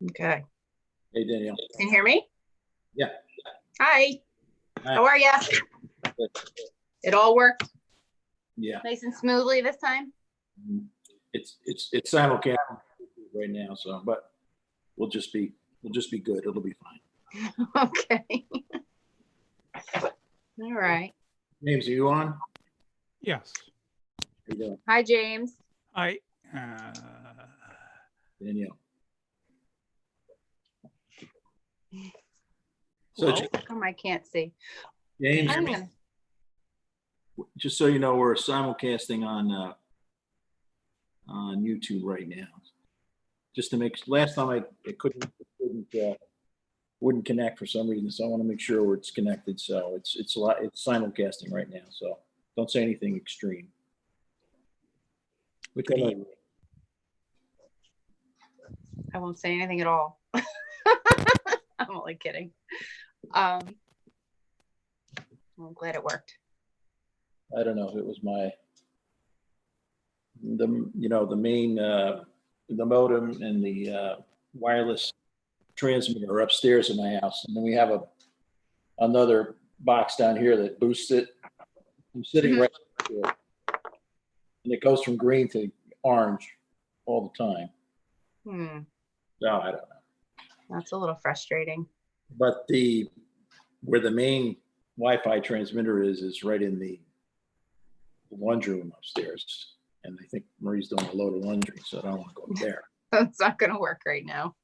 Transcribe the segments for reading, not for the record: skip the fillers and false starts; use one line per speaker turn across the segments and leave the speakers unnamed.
Okay.
Hey, Danielle.
Can you hear me?
Yeah.
Hi.
Hi.
How are you?
Good.
It all worked
Yeah.
nice and smoothly this time?
It's simulcast right now, so but we'll just be good. It'll be fine.
Okay. All right.
James, are you on?
Yes.
How you doing?
Hi, James.
I
Danielle.
Whoa,
So
how come I can't see?
James,
I'm gonna-
just so you know, we're simulcasting on YouTube right now. Just to make last time I wouldn't connect for some reason, so I want to make sure it's connected. So it's simulcasting right now. So don't say anything extreme.
I won't say anything at all. I'm only kidding. I'm glad it worked.
I don't know if it was the main the modem and the wireless transmitter are upstairs in my house, and then we have another box down here that boosts it. I'm sitting right here, and it goes from green to orange all the time. No, I don't know.
That's a little frustrating.
But where the main Wi-Fi transmitter is right in the laundry room upstairs. And I think Marie's doing a load of laundry, so I don't want to go up there.
It's not going to work right now.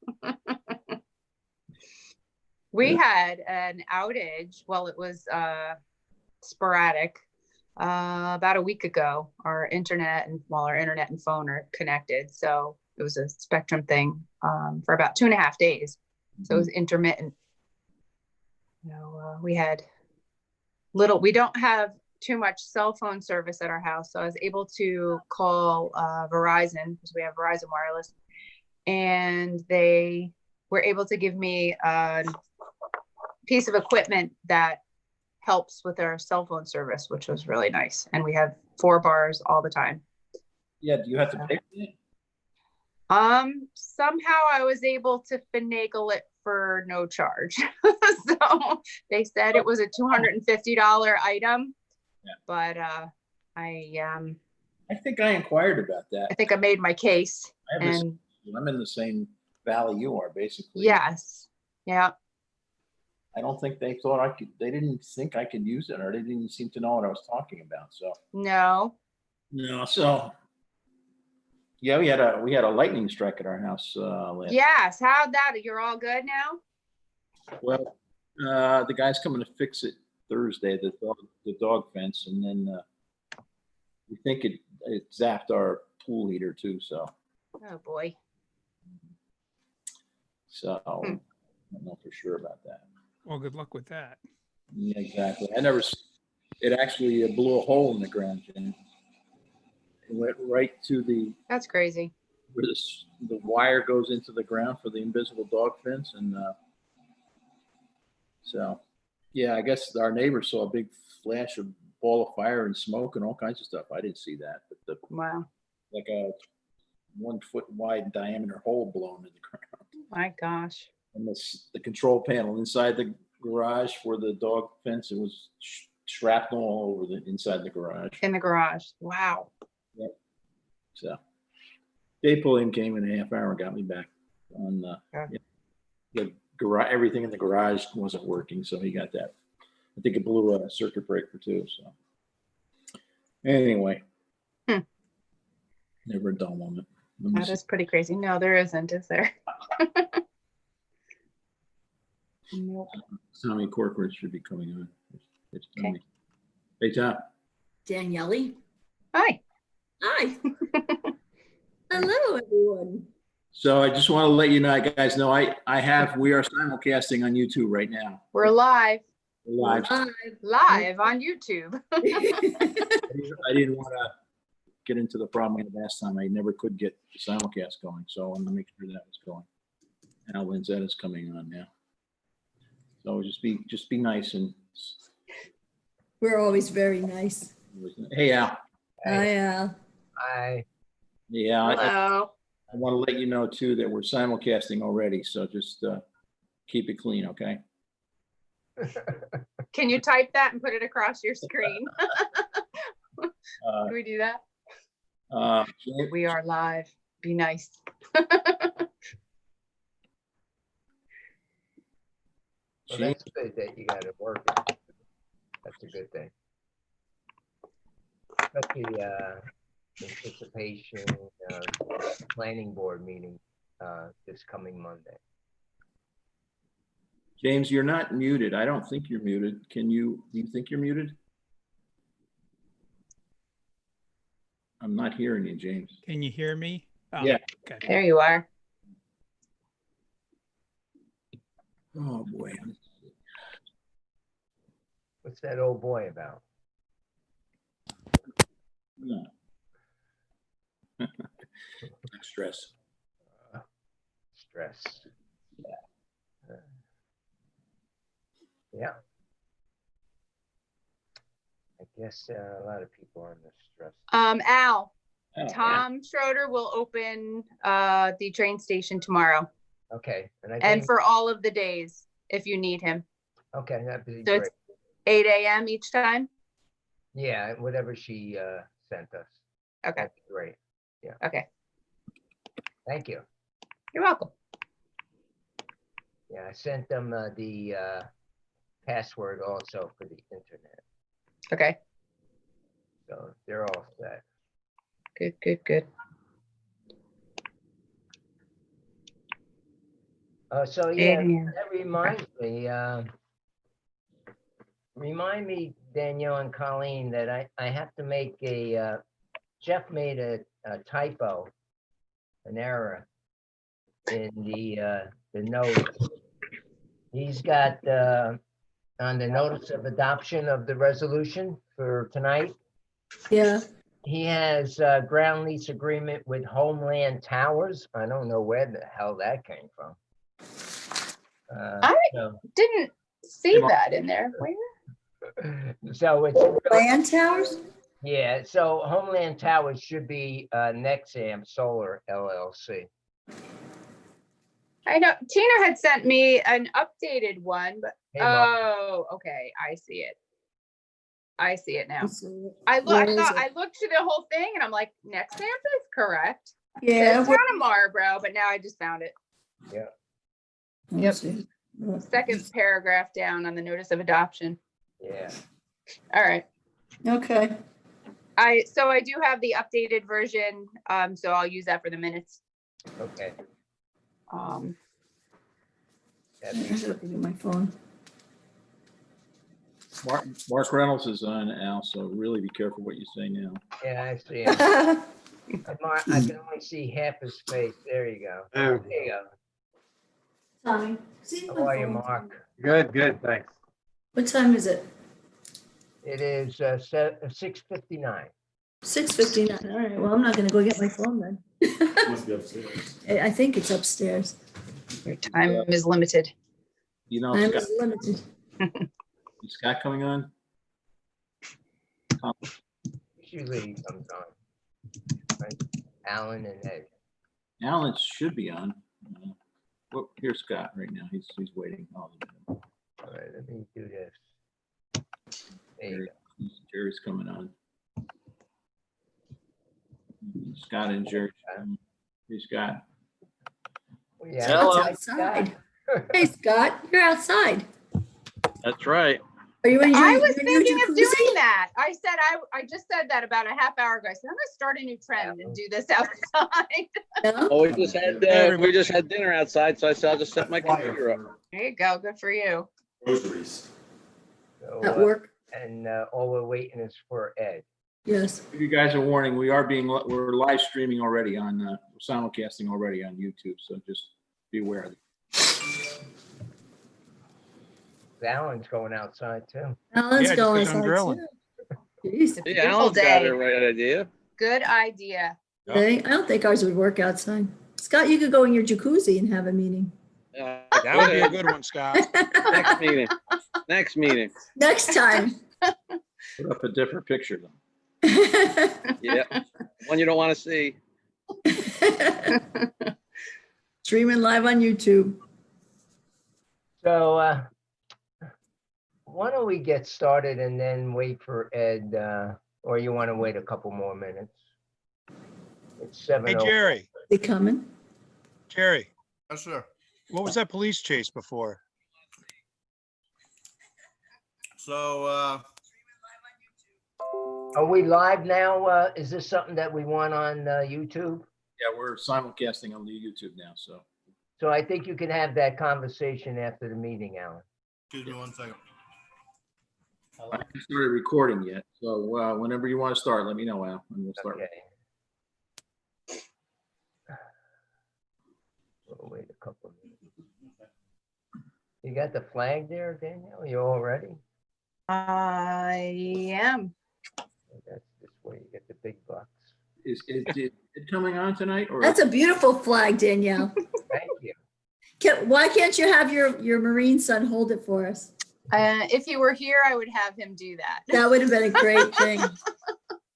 We had an outage. Well, it was sporadic about a week ago. Our internet and phone are connected. So it was a Spectrum thing for about 2.5 days. So it was intermittent. We had we don't have too much cell phone service at our house. So I was able to call Verizon, because we have Verizon Wireless, and they were able to give me a piece of equipment that helps with our cell phone service, which was really nice. And we have 4 bars all the time.
Yeah, do you have to pay for it?
Somehow I was able to finagle it for no charge. So they said it was a $250 item.
Yeah.
But I
think I inquired about that.
I think I made my case.
I'm in the same valley you are, basically.
Yes. Yeah.
I don't think they thought they didn't think I could use it, or they didn't seem to know what I was talking about. So
no.
So yeah, we had a lightning strike at our house last.
Yes. How'd that? You're all good now?
Well, the guy's coming to fix it Thursday, the dog fence, and then we think it zapped our pool heater too. So.
Oh boy.
So I don't know for sure about that.
well, good luck with that.
Yeah, exactly. It actually blew a hole in the ground, and it went right to
That's crazy.
where the wire goes into the ground for the invisible dog fence, and so yeah, I guess our neighbors saw a big flash of ball of fire and smoke and all kinds of stuff. I didn't see that, but
Wow.
like a 1 foot wide diameter hole blown in the ground.
My gosh.
And the control panel inside the garage for the dog fence, it was shrapnel all over the inside the garage.
In the garage. Wow.
Yep. So Dave Pulliam came in a half hour and got me back on the garage. Everything in the garage wasn't working, so he got that. I think it blew a circuit breaker too. So anyway, never a dull moment.
That is pretty crazy. No, there isn't, is there? Nope.
Tommy Corcoran should be coming on. It's
Okay.
Tommy. Hey, Tom.
Danielle.
Hi.
Hi. Hello, everyone.
So I just want to let you guys know, we are simulcasting on YouTube right now.
We're live.
We're live.
Live on YouTube.
I didn't want to get into the problem I had last time. I never could get the simulcast going, so I wanted to make sure that was going. Al Lanzetta is coming on now. So just be nice and.
We're always very nice.
Hey, Al.
Hi, Al.
Hi.
Yeah.
Hello.
I want to let you know too that we're simulcasting already, so just keep it clean, okay?
Can you type that and put it across your screen?
Uh,
Can we do that?
James-
We are live. Be nice.
Well,
James-
that's good that you got it working. That's a good thing. Especially anticipation planning board meeting this coming Monday.
James, you're not muted. I don't think you're muted. Do you think you're muted? I'm not hearing you, James.
Can you hear me? Oh,
Yeah.
Okay.
There you are.
Oh, boy.
What's that old boy about?
No. Stress.
Stress. Yeah. I guess a lot of people are under stress.
Al,
Oh,
Tom Schroeder will open the train station tomorrow
Okay, and I
and
think,
for all of the days if you need him.
okay, that'd be
So
great.
it's 8 a.m. each time.
Yeah, whatever she sent us.
Okay.
That'd be great.
Okay.
Thank you.
You're welcome.
Yeah, I sent them the password also for the internet,
Okay.
so they're all set.
Good, good, good.
So
8
yeah,
a.m.
that reminds me, Danielle and Colleen, that I have to make Jeff made a typo, an error in the note. He's got, on the notice of adoption of the resolution for tonight,
Yeah,
he has ground lease agreement with Homeland Towers. I don't know where the hell that came from. So-
Didn't see that in there. Where?
So it's,
land towers?
yeah, so Homeland Towers should be Nexam Solar LLC.
I know Tina had sent me an updated one, but
Hey, Mark.
oh, okay. I see it. I see it now.
Where
I
is
thought
it?
I looked through the whole thing and I'm like, Nexamp is correct.
Yeah.
It's town of Marlborough, but now I just found it.
Yep.
Second paragraph down on the notice of adoption.
Yeah,
All right.
Okay.
So I do have the updated version. So I'll use that for the minutes.
okay.
Um,
I
That'd be
have to look at my phone.
Mark Reynolds is on, Al, so really be careful what you say now.
Yeah, I see it. I can only see half his face. There you go. There you go.
Tommy, see
How
my
are you,
phone.
Mark?
Good, thanks.
What time is it?
It is 6:59.
6:59. All right, well, I'm not gonna go get my phone then.
Must be upstairs.
I think it's upstairs.
your time is limited.
You know,
Time
Scott,
is limited.
is Scott coming on?
Usually he comes on. Right? Alan and Ed.
Alan should be on. Well, here's Scott right now. He's waiting. Oh,
All right, let me do this. There you go.
Jerry's coming on. Scott and Jerry. Hey, Scott.
Yeah.
Hello.
It's outside. Hey, Scott, you're outside.
That's right.
Are you in your,
I was
your new
thinking of
jacuzzi?
doing that. I said I just said that about a half hour ago. I said I'm gonna start a new trend and do this outside.
No?
Oh, we just had dinner outside, so I said I'll just set my computer up.
There you go. Good for you.
Groceries.
So,
At work?
and all we're waiting is for Ed.
Yes.
Give you guys a warning. We're live streaming already on simulcasting already on YouTube. So just be aware of it.
Alan's going outside too.
Alan's
Yeah, just
going
'cause I'm
outside
drilling.
too. Jeez.
Yeah,
Beautiful
Alan's got
day.
the right idea.
Good idea.
Hey, I don't think ours would work outside. Scott, you could go in your jacuzzi and have a meeting.
That would be a good one, Scott.
Next meeting. Next meeting.
Next time.
Put up a different picture though.
Yeah. One you don't want to see.
Streaming live on YouTube.
So, why don't we get started and then wait for Ed, or you want to wait a couple more minutes? It's
Hey,
7:00.
Jerry,
They coming?
Jerry,
Yes, sir.
what was that police chase before?
So,
Are we live now? Is this something that we want on YouTube?
Yeah, we're simulcasting on the YouTube now, so.
So I think you can have that conversation after the meeting, Alan.
excuse me 1 second.
I haven't started recording yet, so whenever you want to start, let me know, Al, and we'll start.
Okay. We'll wait a couple of minutes. You got the flag there, Danielle? You all ready?
I am.
That's this way you get the big bucks.
Is it coming on tonight, or?
That's a beautiful flag, Danielle.
Thank you.
Why can't you have your Marine son hold it for us?
If you were here, I would have him do that.
That would have been a great thing.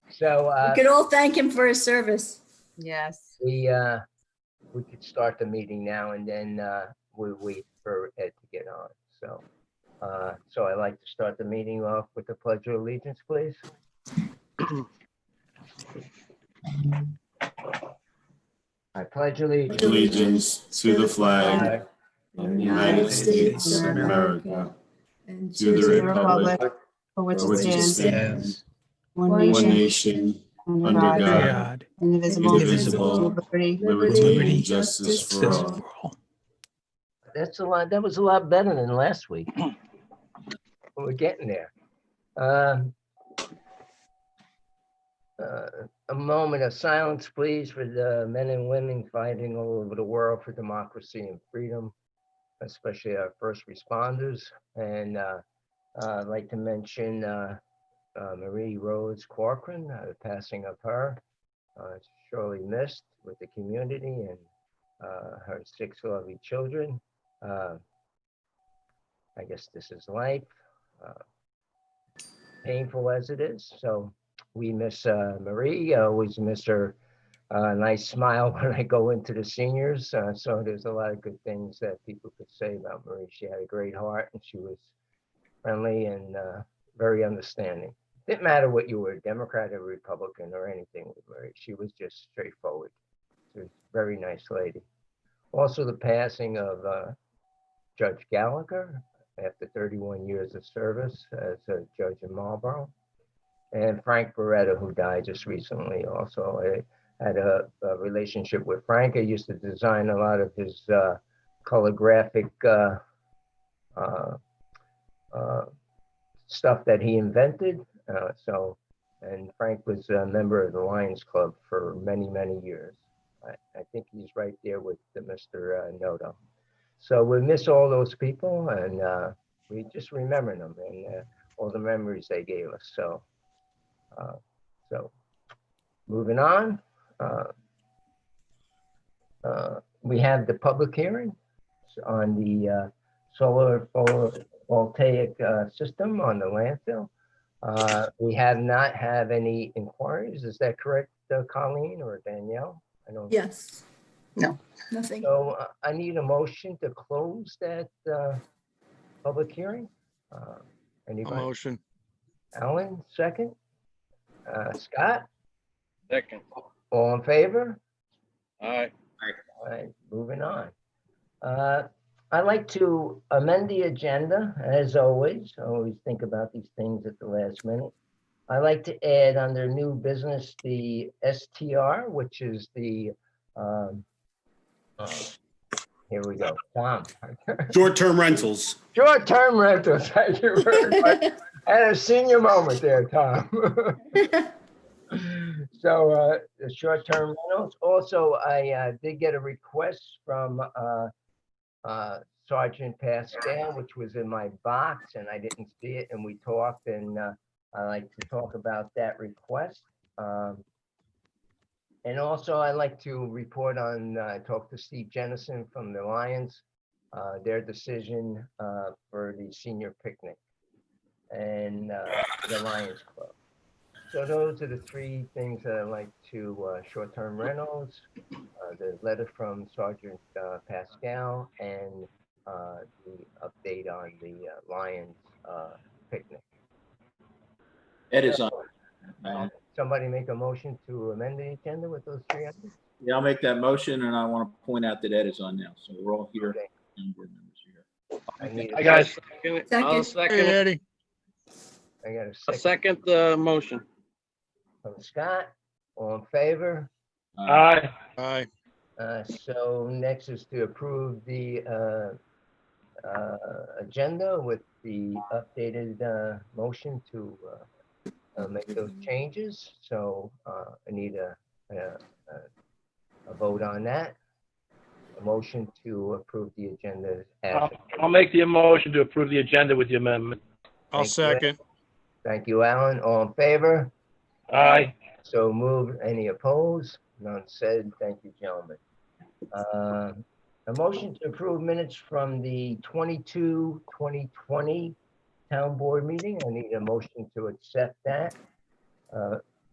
So
We could all thank him for his service.
Yes.
we could start the meeting now and then we'll wait for Ed to get on. So I'd like to start the meeting off with the Pledge of Allegiance, please. I pledge allegiance
Allegiance to the flag
of
of the United States of America and to the republic
for which
for
it
which it
stands,
stands,
one
one
nation,
nation,
under
under
God,
God,
God,
indivisible,
indivisible,
with liberty,
liberty and justice for
justice
all.
for all.
That's a lot. That was a lot better than last week. We're getting there. A moment of silence, please, for the men and women fighting all over the world for democracy and freedom, especially our first responders. And I'd like to mention Marie Rose Corcoran, the passing of her. Surely missed with the community and her 6 lovely children. I guess this is life, painful as it is. So we miss Marie, always miss her nice smile when I go into the seniors. So there's a lot of good things that people could say about Marie. She had a great heart and she was friendly and very understanding. Didn't matter what you were, Democrat or Republican or anything with Marie. She was just straightforward. She was a very nice lady. Also the passing of Judge Gallagher after 31 years of service as a judge in Marlborough. And Frank Beretta, who died just recently also. I had a relationship with Frank. I used to design a lot of his color graphic stuff that he invented. And Frank was a member of the Lions Club for many, many years. I think he's right there with Mr. Noto. So we miss all those people and we just remember them and all the memories they gave us. So moving on, we have the public hearing on the solar photovoltaic system on the landfill. We have not have any inquiries. Is that correct, Colleen or Danielle? I don't.
Yes.
No.
Nothing.
So I need a motion to close that public hearing.
A
Anybody?
motion.
Alan, second. Scott,
Second.
all in favor?
All right.
All right, moving on. I'd like to amend the agenda, as always. I always think about these things at the last minute. I'd like to add under new business, the STR, which is the, here we go, Tom.
Short-term rentals.
Short-term rentals, thank you very much. And a senior moment there, Tom. So the short-term rentals. Also, I did get a request from Sergeant Pascal, which was in my box, and I didn't see it, and we talked, and I like to talk about that request. And also, I like to report on, talk to Steve Jennison from the Lions, their decision for the senior picnic and the Lions Club. So those are the 3 things that I like to, short-term rentals, the letter from Sergeant Pascal and the update on the Lions picnic.
Ed is on.
Somebody make a motion to amend the agenda with those three items?
Yeah, I'll make that motion, and I want to point out that Ed is on now, so we're all here.
Okay.
And board members are here.
I need
I
a,
got
second.
I'll
Second.
second
Hey,
it.
Eddie.
I got a
I'll
second
second the motion.
from Scott. All in favor?
Aye.
Aye.
So next is to approve the agenda with the updated motion to make those changes. So I need a vote on that. A motion to approve the agenda. as
I'll make the motion to approve the agenda with the amendment.
I'll
Thank you, Ed.
second.
Thank you, Alan. All in favor?
Aye.
So moved. Any opposed? None said. Thank you, gentlemen. A motion to approve minutes from the 2020 town board meeting. I need a motion to accept that.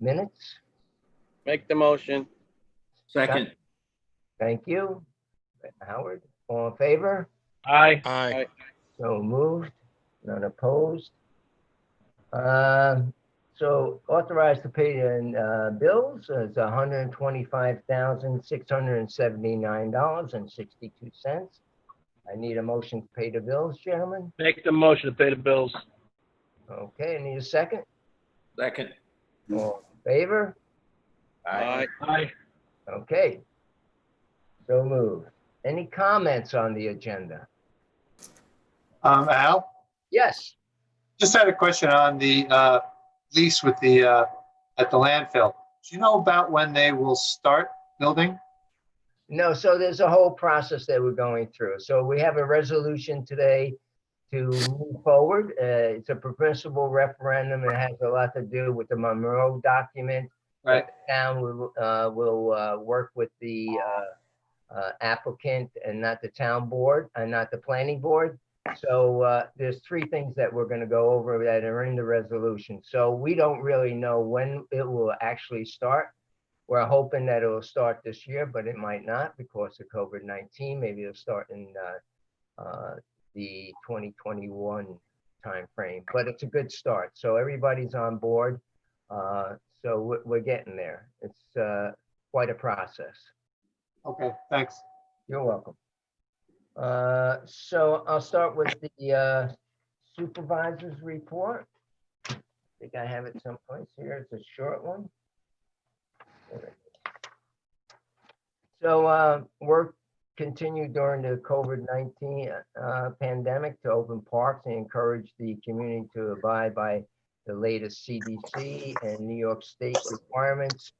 Minutes.
Make the motion.
Second.
Thank you. Howard, all in favor?
Aye.
Aye.
So moved. None opposed. So authorized to pay the bills is $125,679.62. I need a motion to pay the bills, gentlemen.
Make the motion to pay the bills.
Okay, I need a second.
Second.
All in favor?
Aye.
Aye.
Okay. So moved. Any comments on the agenda?
Al,
Yes.
just had a question on the lease with the at the landfill. Do you know about when they will start building?
No, so there's a whole process that we're going through. So we have a resolution today to move forward. It's a permissible referendum. It has a lot to do with the Monroe document.
Right.
The town will work with the applicant and not the town board and not the planning board. So there's three things that we're going to go over that are in the resolution. So we don't really know when it will actually start. We're hoping that it will start this year, but it might not because of COVID-19. Maybe it'll start in the 2021 timeframe, but it's a good start. So everybody's on board. So we're getting there. It's quite a process.
Okay, thanks.
You're welcome. So I'll start with the supervisor's report. I think I have it someplace here. It's a short one. So work continued during the COVID-19 pandemic to open parks and encourage the community to abide by the latest CDC and New York State requirements.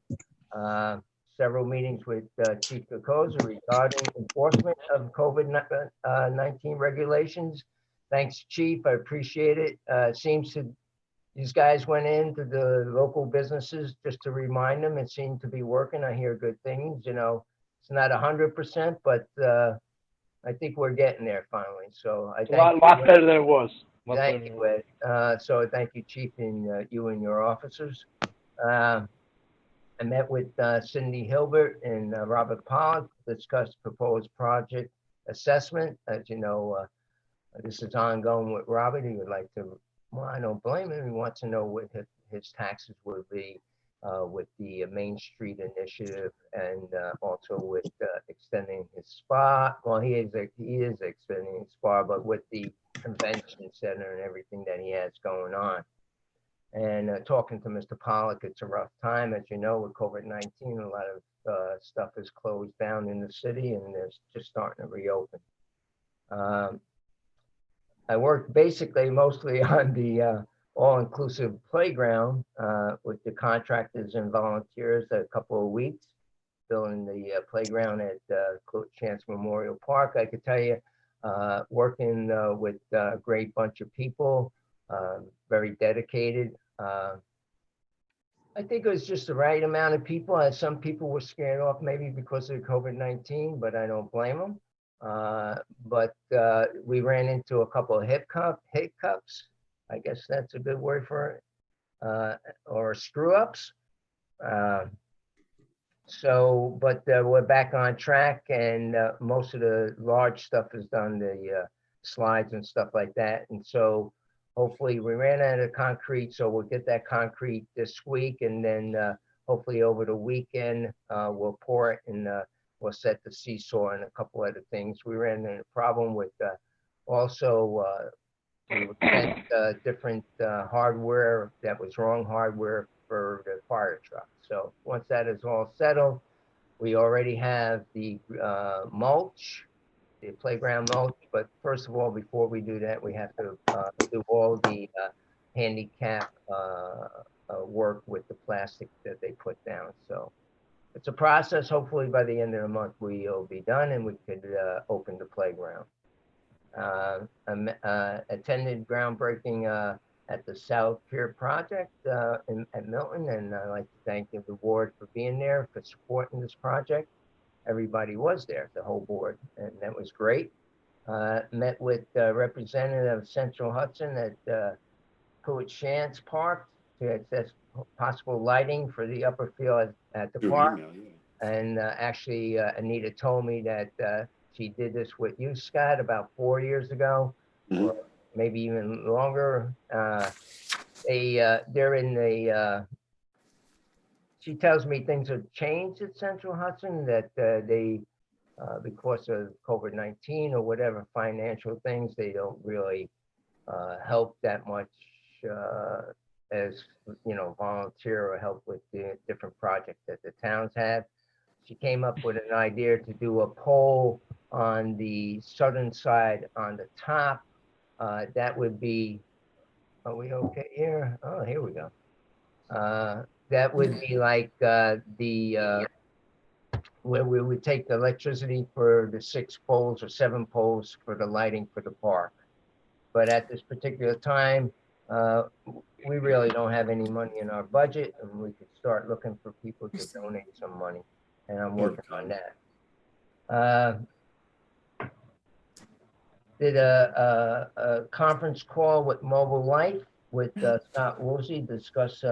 Several meetings with Chief Kokoza regarding enforcement of COVID-19 regulations. Thanks, Chief. I appreciate it. Seems to, these guys went into the local businesses just to remind them. It seemed to be working. I hear good things. You know, it's not 100%, but I think we're getting there finally. So I
A
thank
lot
you.
better than it was.
Thank you, Ed. So thank you, Chief, and you and your officers. I met with Cindy Hilbert and Robert Pollock to discuss proposed project assessment. As you know, this is ongoing with Robert. He would like to, well, I don't blame him. He wants to know what his taxes will be with the Main Street initiative and also with extending his spa. Well, he is extending his spa, but with the convention center and everything that he has going on. And talking to Mr. Pollock, it's a rough time. As you know, with COVID-19, a lot of stuff is closed down in the city and they're just starting to reopen. I worked basically mostly on the all-inclusive playground with the contractors and volunteers a couple of weeks, building the playground at Chance Memorial Park. I could tell you, working with a great bunch of people, very dedicated. I think it was just the right amount of people. Some people were scared off maybe because of COVID-19, but I don't blame them. But we ran into a couple of hiccups. I guess that's a good word for it, or screw ups. So, but we're back on track, and most of the large stuff is done, the slides and stuff like that. And so hopefully we ran out of concrete, so we'll get that concrete this week, and then hopefully over the weekend we'll pour it, and we'll set the seesaw and a couple other things. We ran into a problem with also we sent different hardware that was wrong hardware for the fire truck. So once that is all settled, we already have the mulch, the playground mulch. But first of all, before we do that, we have to do all the handicap work with the plastic that they put down. So it's a process. Hopefully by the end of the month, we'll be done and we could open the playground. Attended groundbreaking at the South Pier project at Milton, and I'd like to thank the board for being there, for supporting this project. Everybody was there, the whole board, and that was great. Met with representative of Central Hudson at Pruitt Shantz Park to assess possible lighting for the upper field at the park. And actually, Anita told me that she did this with you, Scott, about 4 years ago, or maybe even longer. They're in the, she tells me things have changed at Central Hudson, that they, because of COVID-19 or whatever financial things, they don't really help that much as, you know, volunteer or help with the different projects that the towns have. She came up with an idea to do a pole on the southern side on the top. That would be, are we okay here? Oh, here we go. That would be like where we would take the electricity for the 6 poles or 7 poles for the lighting for the park. But at this particular time, we really don't have any money in our budget, and we could start looking for people to donate some money. And I'm working on that. Did a conference call with Mobile Life with Scott Woolsey, discuss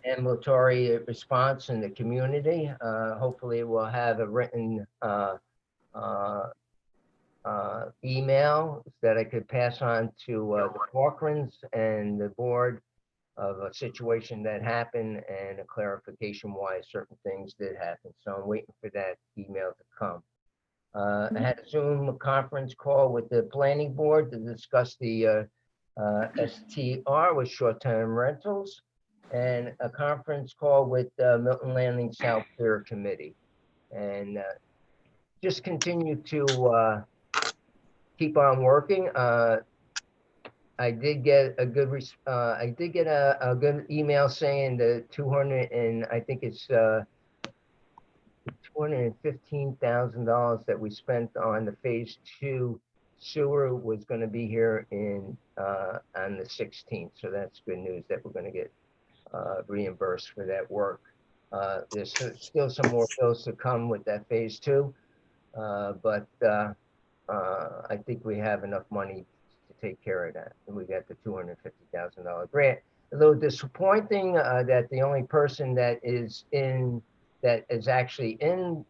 ambulatory response in the community. Hopefully we'll have a written email that I could pass on to the Corcorans and the board of a situation that happened and a clarification why certain things did happen. So I'm waiting for that email to come. I had a Zoom conference call with the planning board to discuss the STR with short-term rentals, and a conference call with Milton Landing South Pier Committee. And just continue to keep on working. I did get a good a good email saying the 200 and I think it's $215,000 that we spent on the phase 2 sewer was going to be here in on the 16th. So that's good news that we're going to get reimbursed for that work. There's still some more bills to come with that phase 2, but I think we have enough money to take care of that. And we got the $250,000 grant. A little disappointing that the only person that is actually in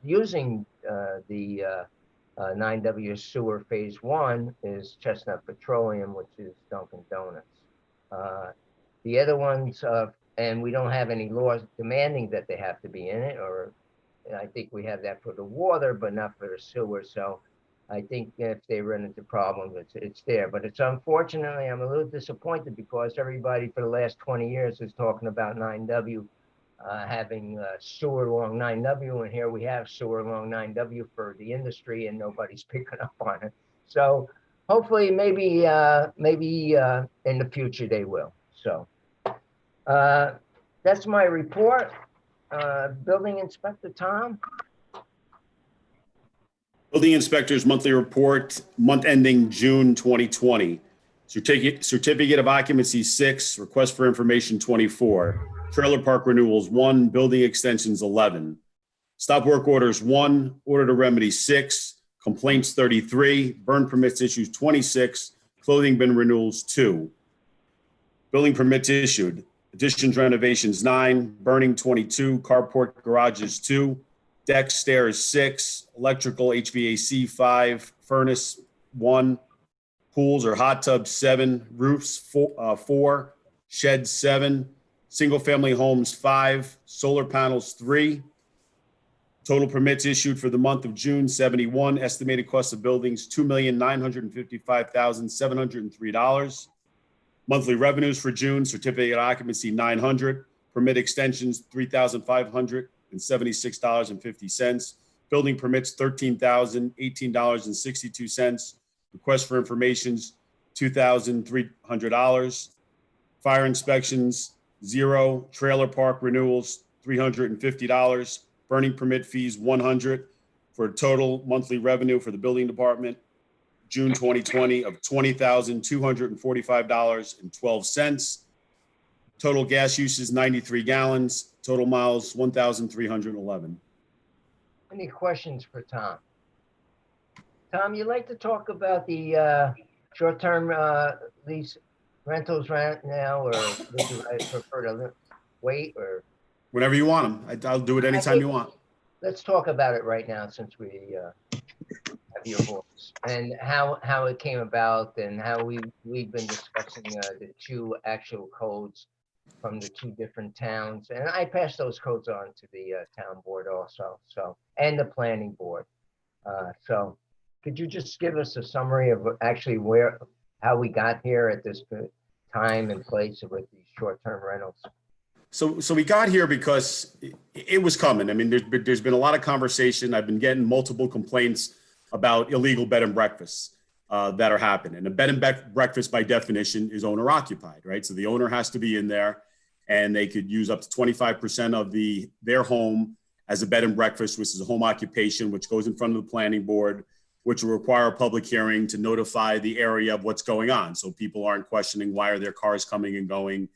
using the 9W sewer phase 1 is Chestnut Petroleum, which is Dunkin' Donuts. The other ones, and we don't have any laws demanding that they have to be in it, or I think we have that for the water, but not for the sewer. So I think if they run into problems, it's there. But it's unfortunately, I'm a little disappointed because everybody for the last 20 years is talking about 9W having sewer along 9W, and here we have sewer along 9W for the industry, and nobody's picking up on it. So hopefully, maybe in the future they will. So that's my report. Building Inspector Tom.
Building Inspector's monthly report, month ending June 2020. Certificate of occupancy 6, request for information 24, trailer park renewals 1, building extensions 11, stop work orders 1, order to remedy 6, complaints 33, burn permits issued 26, clothing bin renewals 2. Building permits issued, Additions renovations 9, burning 22, carport garages 2, deck stairs 6, electrical HVAC 5, furnace 1, pools or hot tubs 7, roofs 4, sheds 7, single family homes 5, solar panels 3. Total permits issued for the month of June 71. Estimated cost of buildings $2,955,703. Monthly revenues for June: certificate of occupancy 900, permit extensions $3,576.50, building permits $13,018.62, request for informations $2,300, fire inspections 0, trailer park renewals $350, burning permit fees 100, for a total monthly revenue for the building department June 2020 of $20,245.12. Total gas usage 93 gallons, total miles 1,311.
Any questions for Tom? Tom, you like to talk about the short-term lease rentals right now, or would you prefer to wait, or?
Whenever you want them. I'll do it anytime you want.
Let's talk about it right now, since we have your voice, and how it came about, and how we've been discussing the 2 actual codes from the 2 different towns. And I passed those codes on to the town board also, and the planning board. So could you just give us a summary of actually how we got here at this time and place with these short-term rentals?
So we got here because it was coming. I mean, there's been a lot of conversation. I've been getting multiple complaints about illegal bed and breakfasts that are happening. And a bed and breakfast, by definition, is owner occupied, right? So the owner has to be in there, and they could use up to 25% of their home as a bed and breakfast, which is a home occupation, which goes in front of the planning board, which will require a public hearing to notify the area of what's going on. So people aren't questioning why are their cars coming and going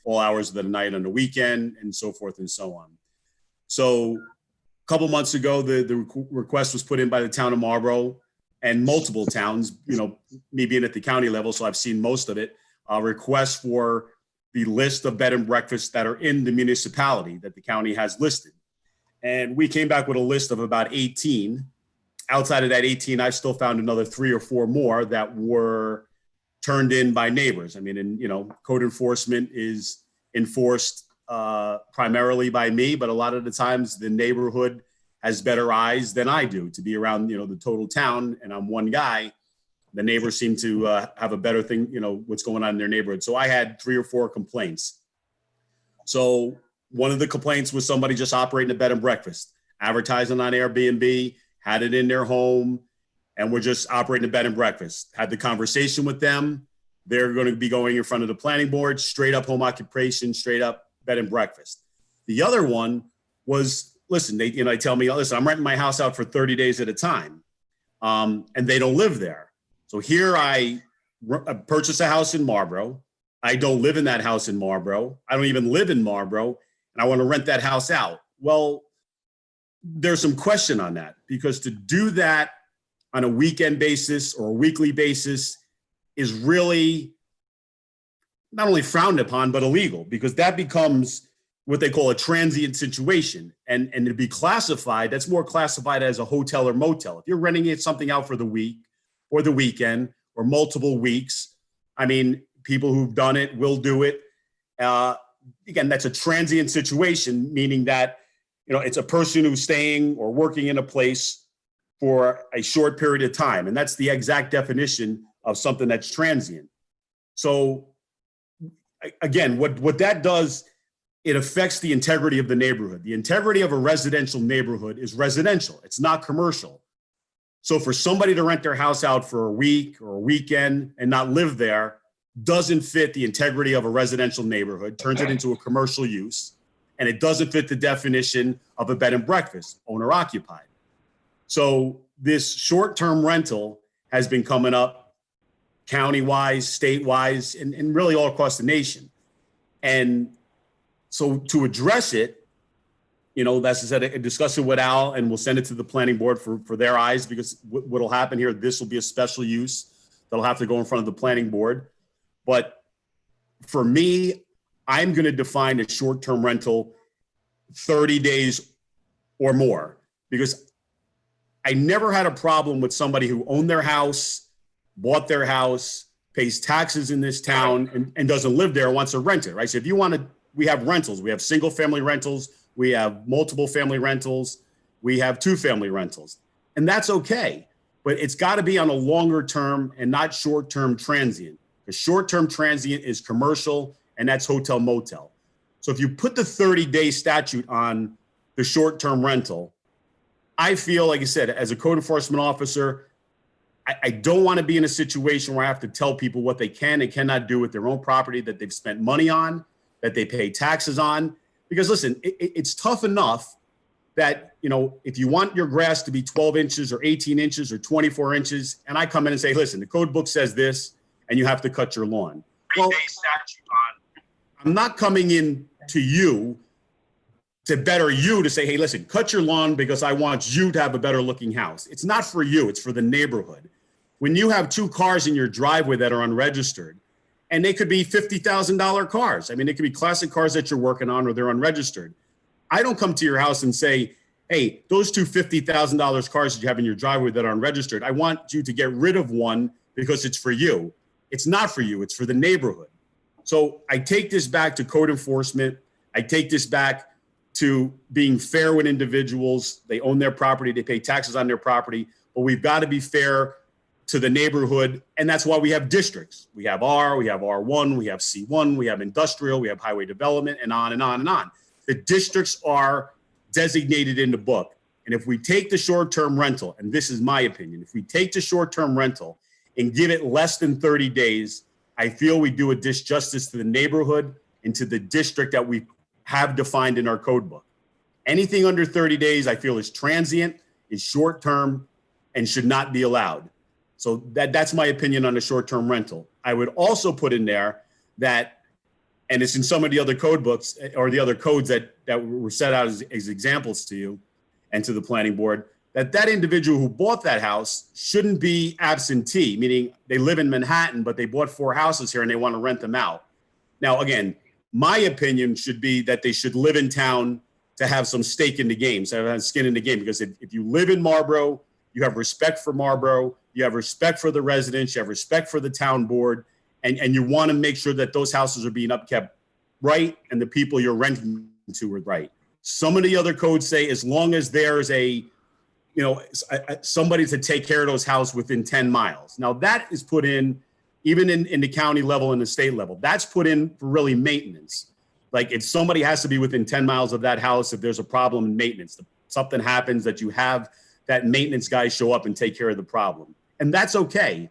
all hours of the night on the weekend, and so forth and so on. So a couple months ago, the request was put in by the town of Marlborough and multiple towns, me being at the county level, so I've seen most of it, requests for the list of bed and breakfasts that are in the municipality that the county has listed. And we came back with a list of about 18. Outside of that 18, I've still found another 3 or 4 more that were turned in by neighbors. I mean, and code enforcement is enforced primarily by me, but a lot of the times the neighborhood has better eyes than I do to be around, the total town, and I'm one guy. The neighbors seem to have a better thing, what's going on in their neighborhood. So I had 3 or 4 complaints. So one of the complaints was somebody just operating a bed and breakfast, advertising on Airbnb, had it in their home, and we're just operating a bed and breakfast. Had the conversation with them. They're going to be going in front of the planning board, straight up home occupation, straight up bed and breakfast. The other one was, listen, they tell me, listen, I'm renting my house out for 30 days at a time, and they don't live there. So here I purchased a house in Marlborough. I don't live in that house in Marlborough. I don't even live in Marlborough, and I want to rent that house out. Well, there's some question on that, because to do that on a weekend basis or a weekly basis is really not only frowned upon, but illegal, because that becomes what they call a transient situation. And to be classified, that's more classified as a hotel or motel. If you're renting something out for the week or the weekend or multiple weeks, I mean, people who've done it will do it. Again, that's a transient situation, meaning that, it's a person who's staying or working in a place for a short period of time. And that's the exact definition of something that's transient. So again, what that does, it affects the integrity of the neighborhood. The integrity of a residential neighborhood is residential. It's not commercial. So for somebody to rent their house out for a week or a weekend and not live there doesn't fit the integrity of a residential neighborhood, turns it into a commercial use, and it doesn't fit the definition of a bed and breakfast, owner occupied. So this short-term rental has been coming up county-wise, state-wise, and really all across the nation. And so to address it, that's a discussion with Al, and we'll send it to the planning board for their eyes, because what'll happen here, this will be a special use that'll have to go in front of the planning board. But for me, I'm going to define a short-term rental 30 days or more, because I never had a problem with somebody who owned their house, bought their house, pays taxes in this town, and doesn't live there, wants to rent it, right? So if you want to, we have rentals. We have single-family rentals. We have multiple family rentals. We have two-family rentals. And that's okay. But it's got to be on a longer term and not short-term transient. The short-term transient is commercial, and that's hotel motel. So if you put the 30-day statute on the short-term rental, I feel, like I said, as a code enforcement officer, I don't want to be in a situation where I have to tell people what they can and cannot do with their own property that they've spent money on, that they pay taxes on. Because listen, it's tough enough that, you know, if you want your grass to be 12 inches or 18 inches or 24 inches, and I come in and say, listen, the code book says this, and you have to cut your lawn. Well, I'm not coming in to you to better you, to say, hey, listen, cut your lawn because I want you to have a better looking house. It's not for you, it's for the neighborhood. When you have two cars in your driveway that are unregistered, and they could be $50,000 cars. I mean, they could be classic cars that you're working on, or they're unregistered. I don't come to your house and say, hey, those two $50,000 cars that you have in your driveway that are unregistered, I want you to get rid of one because it's for you. It's not for you, it's for the neighborhood. So I take this back to code enforcement. I take this back to being fair with individuals. They own their property, they pay taxes on their property, but we've got to be fair to the neighborhood. And that's why we have districts. We have R, we have R1, we have C1, we have industrial, we have highway development, and on and on and on. The districts are designated in the book. And if we take the short-term rental, and this is my opinion, if we take the short-term rental and give it less than 30 days, I feel we do a disjustice to the neighborhood and to the district that we have defined in our code book. Anything under 30 days, I feel is transient, is short-term, and should not be allowed. So that's my opinion on a short-term rental. I would also put in there that, and it's in some of the other code books or the other codes that were set out as examples to you and to the planning board, that individual who bought that house shouldn't be absentee, meaning they live in Manhattan, but they bought 4 houses here and they want to rent them out. Now, again, my opinion should be that they should live in town to have some stake in the game, so have skin in the game, because if you live in Marlborough, you have respect for Marlborough, you have respect for the residents, you have respect for the town board, and you want to make sure that those houses are being upkept right and the people you're renting to are right. Some of the other codes say as long as there's somebody to take care of those houses within 10 miles. Now that is put in, even in the county level and the state level, that's put in for really maintenance. Like if somebody has to be within 10 miles of that house, if there's a problem in maintenance, something happens, that you have that maintenance guy show up and take care of the problem. And that's okay.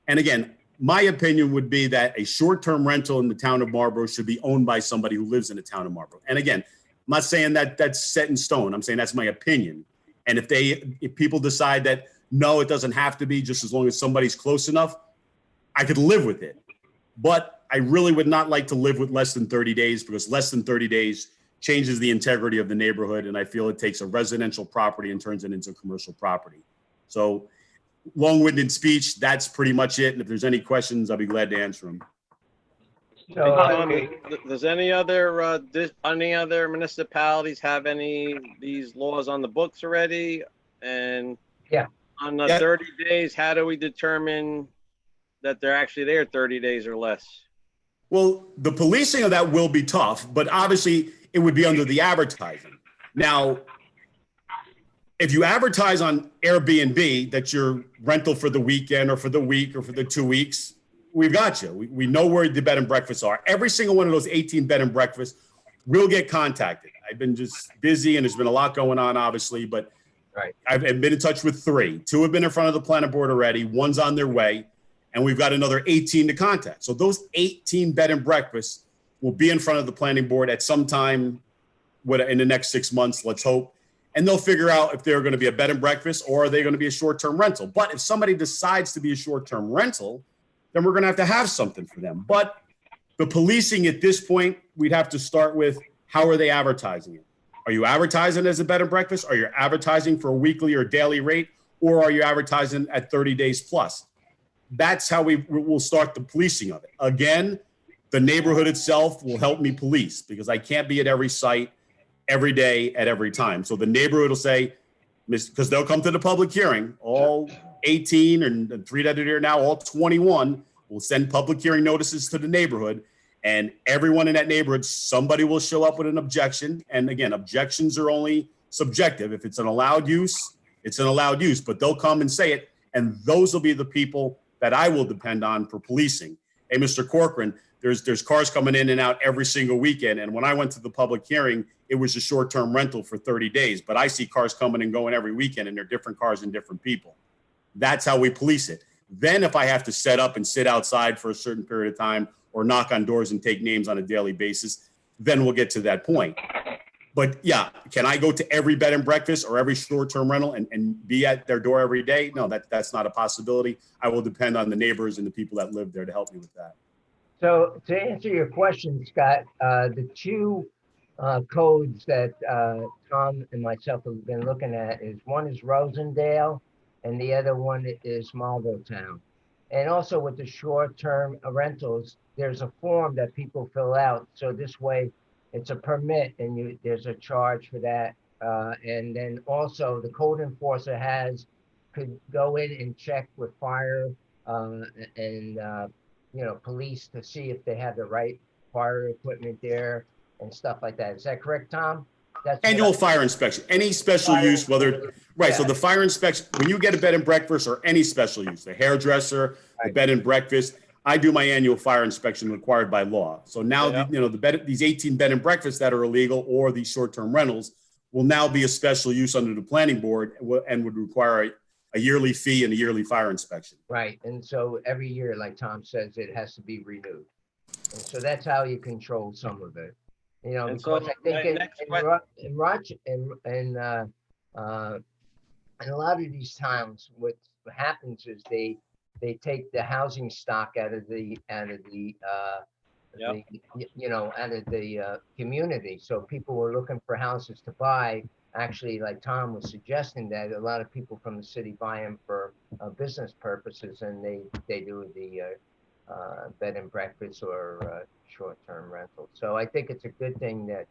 And again, my opinion would be that a short-term rental in the town of Marlborough should be owned by somebody who lives in the town of Marlborough. And again, I'm not saying that that's set in stone. I'm saying that's my opinion. And if people decide that, no, it doesn't have to be, just as long as somebody's close enough, I could live with it. But I really would not like to live with less than 30 days, because less than 30 days changes the integrity of the neighborhood. And I feel it takes a residential property and turns it into commercial property. So long-winded speech, that's pretty much it. And if there's any questions, I'll be glad to answer them.
So,
Does any other municipalities have these laws on the books already? And
Yeah.
on the
Yeah.
30 days, how do we determine that they're actually there 30 days or less?
Well, the policing of that will be tough, but obviously it would be under the advertising. Now, if you advertise on Airbnb that you're rental for the weekend or for the week or for the 2 weeks, we've got you. We know where the bed and breakfasts are. Every single one of those 18 bed and breakfasts will get contacted. I've been just busy and there's been a lot going on, obviously, but
Right.
I've been in touch with 3. 2 have been in front of the planning board already. 1's on their way, and we've got another 18 to contact. So those 18 bed and breakfasts will be in front of the planning board at some time in the next 6 months, let's hope. And they'll figure out if they're going to be a bed and breakfast or are they going to be a short-term rental. But if somebody decides to be a short-term rental, then we're going to have something for them. But the policing at this point, we'd have to start with, how are they advertising it? Are you advertising as a bed and breakfast? Are you advertising for a weekly or daily rate? Or are you advertising at 30 days plus? That's how we'll start the policing of it. Again, The neighborhood itself will help me police because I can't be at every site every day at every time. So the neighborhood will say, because they'll come to the public hearing, all 18 and 3 that are here now, all 21 will send public hearing notices to the neighborhood. And everyone in that neighborhood, somebody will show up with an objection. And again, objections are only subjective. If it's an allowed use, it's an allowed use, but they'll come and say it. And those will be the people that I will depend on for policing. Hey, Mr. Corcoran, there's cars coming in and out every single weekend. And when I went to the public hearing, it was a short-term rental for 30 days. But I see cars coming and going every weekend, and they're different cars and different people. That's how we police it. Then if I have to set up and sit outside for a certain period of time or knock on doors and take names on a daily basis, then we'll get to that point. But yeah, can I go to every bed and breakfast or every short-term rental and be at their door every day? No, that's not a possibility. I will depend on the neighbors and the people that live there to help me with that.
So to answer your question, Scott, the two codes that Tom and myself have been looking at is one is Rosendale and the other one is Marlborough Town. And also with the short-term rentals, there's a form that people fill out. So this way it's a permit and there's a charge for that. And then also the code enforcer could go in and check with fire and police to see if they have the right fire equipment there and stuff like that. Is that correct, Tom? That's
annual fire inspection, any special use, whether, right. Yeah. So the fire inspection, when you get a bed and breakfast or any special use, the hairdresser, the bed and breakfast, I do my annual fire inspection required by law. So now, these 18 bed and breakfasts that are illegal or these short-term rentals will now be a special use under the planning board and would require a yearly fee and a yearly fire inspection.
Right. And so every year, like Tom says, it has to be renewed. And so that's how you control some of it. Because so I think in a lot of these towns, what happens is they take the housing stock out of the community. So people were looking for houses to buy. Actually, like Tom was suggesting, that a lot of people from the city buy them for business purposes, and they do the bed and breakfast or short-term rental. So I think it's a good thing that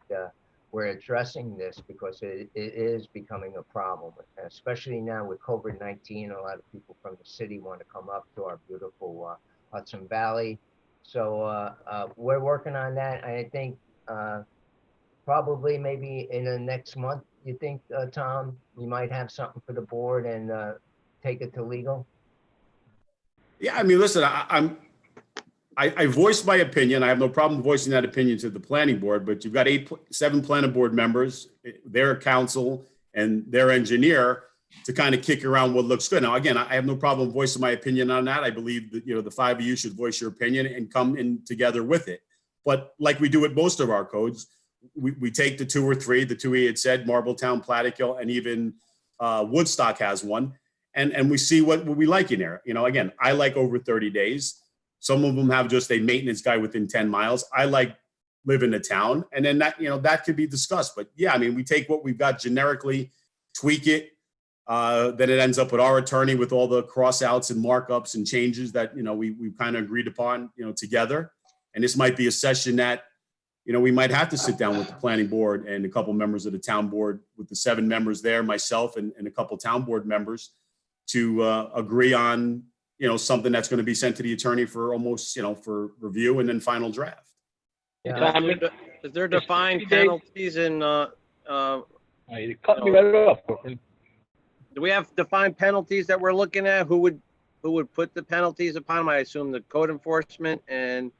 we're addressing this because it is becoming a problem, especially now with COVID-19. A lot of people from the city want to come up to our beautiful Hudson Valley. So we're working on that. I think probably maybe in the next month, you think, Tom, you might have something for the board and take it to legal?
Yeah, I mean, listen, I voiced my opinion. I have no problem voicing that opinion to the planning board, but you've got 7 planning board members, their counsel and their engineer to kind of kick around what looks good. Now, again, I have no problem voicing my opinion on that. I believe that, the 5 of you should voice your opinion and come in together with it. But like we do with most of our codes, we take the 2 or 3, the 2 he had said, Marbletown, Plattekill, and even Woodstock has one. And we see what we like in there. Again, I like over 30 days. Some of them have just a maintenance guy within 10 miles. I like live in a town. And then that could be discussed. But yeah, I mean, we take what we've got generically, tweak it. Then it ends up with our attorney with all the cross outs and markups and changes that, we've kind of agreed upon, together. And this might be a session that, we might have to sit down with the planning board and a couple members of the town board, with the 7 members there, myself and a couple town board members, to agree on, something that's going to be sent to the attorney for almost, for review and then final draft.
Yeah.
Is there defined penalties in?
You cut me right off, Corcoran.
Do we have defined penalties that we're looking at? Who would put the penalties upon them? I assume the code enforcement. And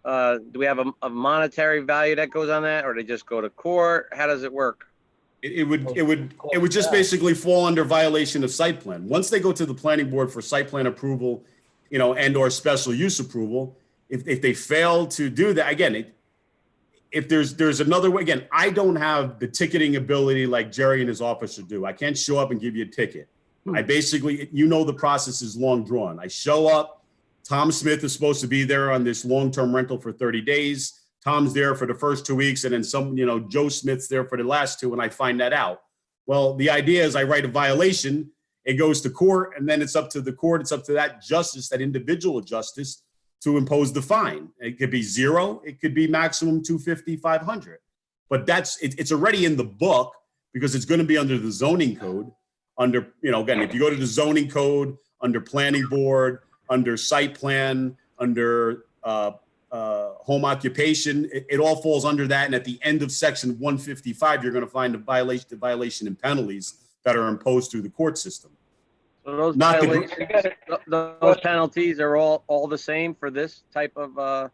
do we have a monetary value that goes on that, or they just go to court? How does it work?
It would just basically fall under violation of site plan. Once they go to the planning board for site plan approval, and or special use approval, if they fail to do that, again, if there's another way, again, I don't have the ticketing ability like Jerry and his officer do. I can't show up and give you a ticket. I basically, the process is long drawn. I show up, Tom Smith is supposed to be there on this long-term rental for 30 days. Tom's there for the first 2 weeks, and then Joe Smith's there for the last 2, and I find that out. Well, the idea is I write a violation, it goes to court, and then it's up to the court, it's up to that justice, that individual justice, to impose the fine. It could be 0, it could be maximum 250, 500. But it's already in the book because it's going to be under the zoning code. Under, again, if you go to the zoning code, under planning board, under site plan, under home occupation, it all falls under that. And at the end of section 155, you're going to find the violation and penalties that are imposed through the court system.
So those
Not the-
violations, those penalties are all the same for this type of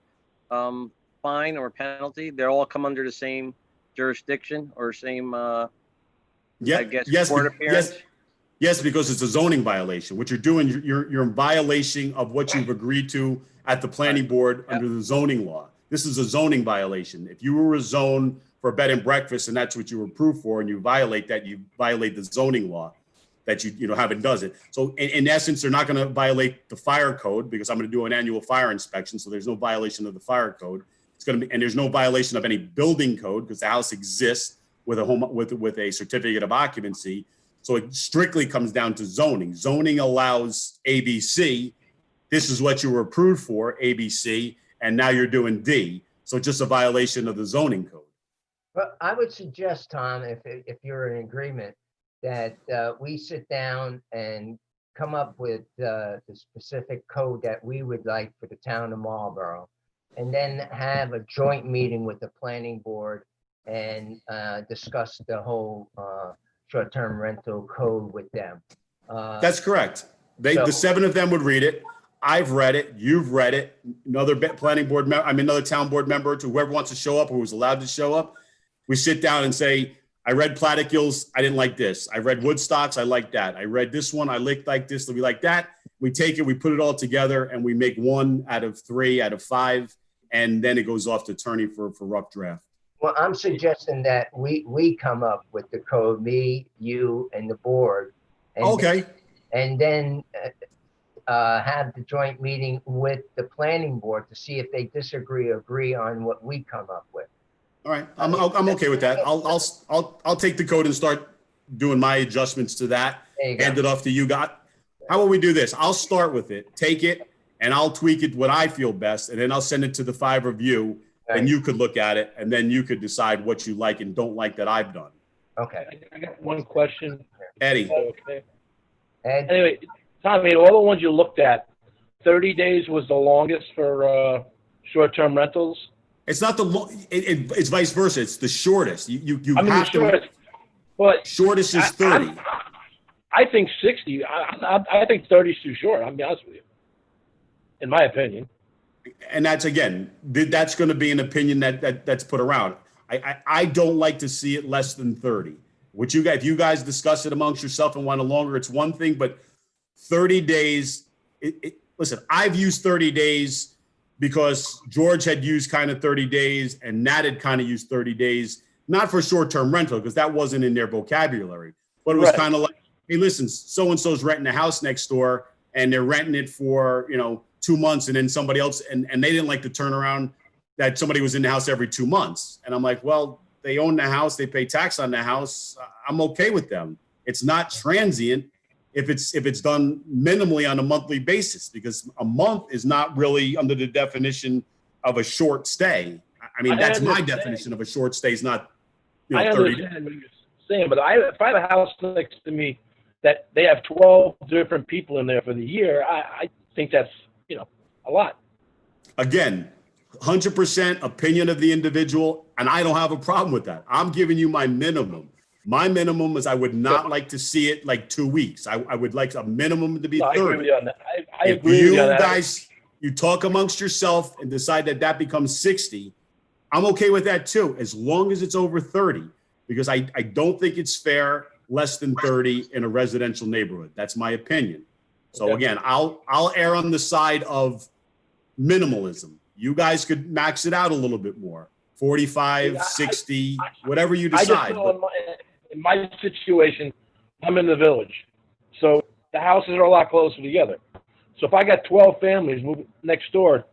fine or penalty? They all come under the same jurisdiction or same, I guess, court appearance?
Yes, because it's a zoning violation. What you're doing, you're in violation of what you've agreed to at the planning board under the zoning law. This is a zoning violation. If you were a zone for a bed and breakfast and that's what you were approved for and you violate that, you violate the zoning law that you haven't does it. So in essence, they're not going to violate the fire code because I'm going to do an annual fire inspection. So there's no violation of the fire code. It's going to be, and there's no violation of any building code because the house exists with a certificate of occupancy. So it strictly comes down to zoning. Zoning allows ABC. This is what you were approved for, ABC, and now you're doing D. So it's just a violation of the zoning code.
But I would suggest, Tom, if you're in agreement, that we sit down and come up with the specific code that we would like for the town of Marlborough, and then have a joint meeting with the planning board and discuss the whole short-term rental code with them.
That's correct. The 7 of them would read it. I've read it. You've read it. Another planning board member, another town board member, to whoever wants to show up or who's allowed to show up. We sit down and say, I read Platicles, I didn't like this. I read Woodstocks, I like that. I read this one, I like this, we like that. We take it, we put it all together, and we make 1 out of 3 out of 5, and then it goes off to attorney for rough draft.
Well, I'm suggesting that we come up with the code, me, you, and the board. And
Okay.
then have the joint meeting with the planning board to see if they disagree or agree on what we come up with.
All right, I'm okay with that. I'll take the code and start doing my adjustments to that. Hand it off to you guys. How about we do this? I'll start with it, take it, and I'll tweak it what I feel best, and then I'll send it to the 5 of you, and you could look at it, and then you could decide what you like and don't like that I've done.
Okay.
I got one question.
Eddie.
Okay.
Ed?
Anyway, Tommy, all the ones you looked at, 30 days was the longest for short-term rentals?
It's not it's vice versa. It's the shortest. You have to.
Shortest, but
shortest is 30.
I think 60. I think 30 is too short. I'll be honest with you. In my opinion.
And that's going to be an opinion that's put around. I don't like to see it less than 30. If you guys discuss it amongst yourself and want it longer, it's one thing. But 30 days. Listen, I've used 30 days. Because George had used kind of 30 days and Nat had kind of used 30 days, not for short-term rental, because that wasn't in their vocabulary. But it was kind of like, hey, listen, so-and-so's renting a house next door and they're renting it for, 2 months and then somebody else, and they didn't like to turn around that somebody was in the house every 2 months. And I'm like, well, they own the house, they pay tax on the house. I'm okay with them. It's not transient. If it's done minimally on a monthly basis, because a month is not really under the definition of a short stay. I mean, that's my definition of a short stay is not,
I
30
understand what you're saying, but if I have a house next to me that they have 12 different people in there for the year, I think that's, a lot.
Again, 100% opinion of the individual, and I don't have a problem with that. I'm giving you my minimum. My minimum is I would not like to see it like 2 weeks. I would like a minimum to be 30.
I agree with you on that. I
If
agree with you on that.
guys, you talk amongst yourself and decide that becomes 60, I'm okay with that too, as long as it's over 30, because I don't think it's fair less than 30 in a residential neighborhood. That's my opinion. So again, I'll err on the side of minimalism. You guys could max it out a little bit more, 45, 60, whatever you decide.
In my situation, I'm in the village. So the houses are a lot closer together. So if I got 12 families moving next door,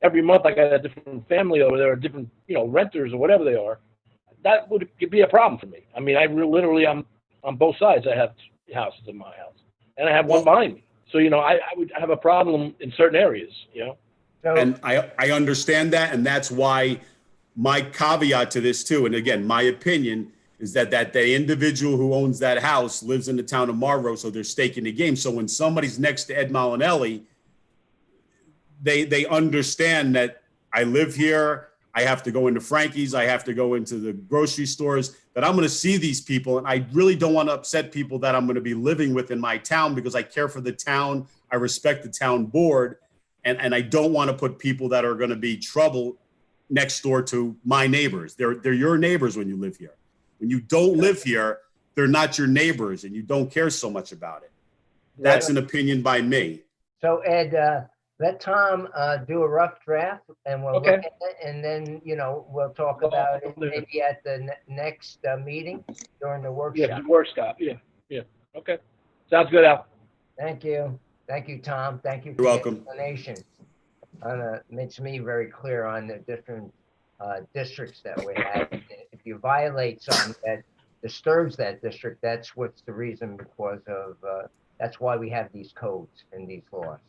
every month I got a different family over there, different, renters or whatever they are, that would be a problem for me. I mean, literally, I'm on both sides. I have houses in my house and I have one behind me. So, I would have a problem in certain areas,
So,
And I understand that, and that's why my caveat to this too, and again, my opinion is that the individual who owns that house lives in the town of Marlborough, so they're staking the game. So when somebody's next to Ed Malinelli, they understand that I live here, I have to go into Frankie's, I have to go into the grocery stores, that I'm going to see these people. And I really don't want to upset people that I'm going to be living with in my town because I care for the town. I respect the town board. And I don't want to put people that are going to be trouble next door to my neighbors. They're your neighbors when you live here. When you don't live here, they're not your neighbors and you don't care so much about it. That's an opinion by me.
so Ed, let Tom do a rough draft and we'll look at it, and then, we'll talk about it maybe at the next meeting during the workshop.
Yeah, the workshop. Yeah. Okay. Sounds good, Al.
Thank you. Thank you, Tom. Thank you for
You're
the
welcome.
explanation. Makes me very clear on the different districts that we have. If you violate something that disturbs that district, that's what's the reason, because of, that's why we have these codes and these laws.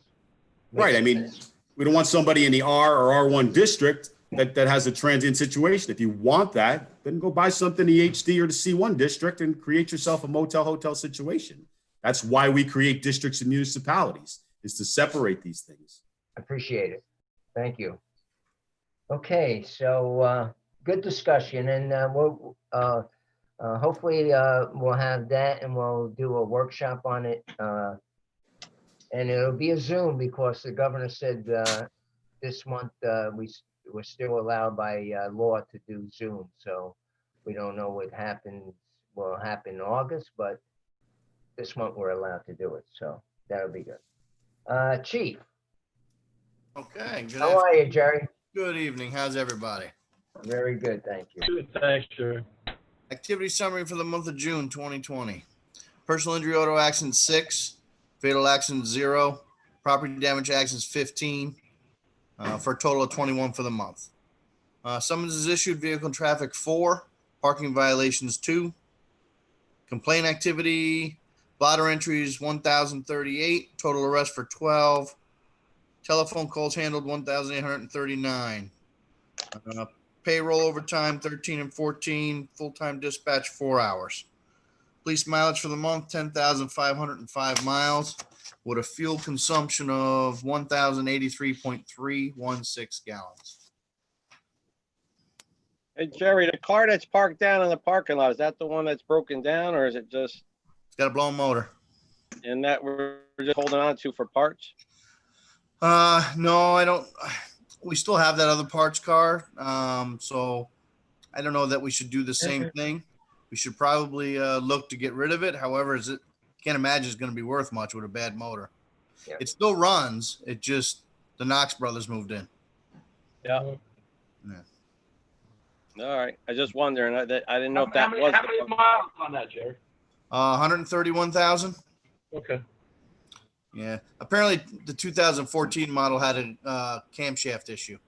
Right. I mean, we don't want somebody in the R or R1 district that has a transient situation. If you want that, then go buy something in the HD or the C1 district and create yourself a motel hotel situation. That's why we create districts and municipalities, is to separate these things.
Appreciate it. Thank you. Okay, so good discussion, and we'll hopefully we'll have that, and we'll do a workshop on it. And it'll be a Zoom because the governor said this month we're still allowed by law to do Zoom. So we don't know what will happen in August, but this month we're allowed to do it. So that'll be good. Chief,
Okay.
how are you, Jerry?
Good evening. How's everybody?
Very good, thank you.
Good, thanks, sir.
Activity summary for the month of June 2020. Personal injury auto accident 6, fatal accident 0, property damage accidents 15, for a total of 21 for the month. Summons is issued, vehicle and traffic 4, parking violations 2, complaint activity, blotter entries 1,038, total arrest for 12, telephone calls handled 1,839, payroll overtime 13 and 14, full-time dispatch 4 hours. Police mileage for the month 10,505 miles with a fuel consumption of 1,083.316 gallons.
Hey, Jerry, the car that's parked down in the parking lot, is that the one that's broken down, or is it just,
It's got a blown motor.
and that we're just holding on to for parts?
No, I don't. We still have that other parts car. So I don't know that we should do the same thing. We should probably look to get rid of it. However, can't imagine it's going to be worth much with a bad motor.
Yeah.
It still runs. It just, the Knox brothers moved in.
Yeah.
Yeah.
All right. I just wondering. I didn't know if
How
that
many,
was.
how many miles on that, Jerry?
131,000.
Okay.
Yeah. Apparently the 2014 model had a camshaft issue.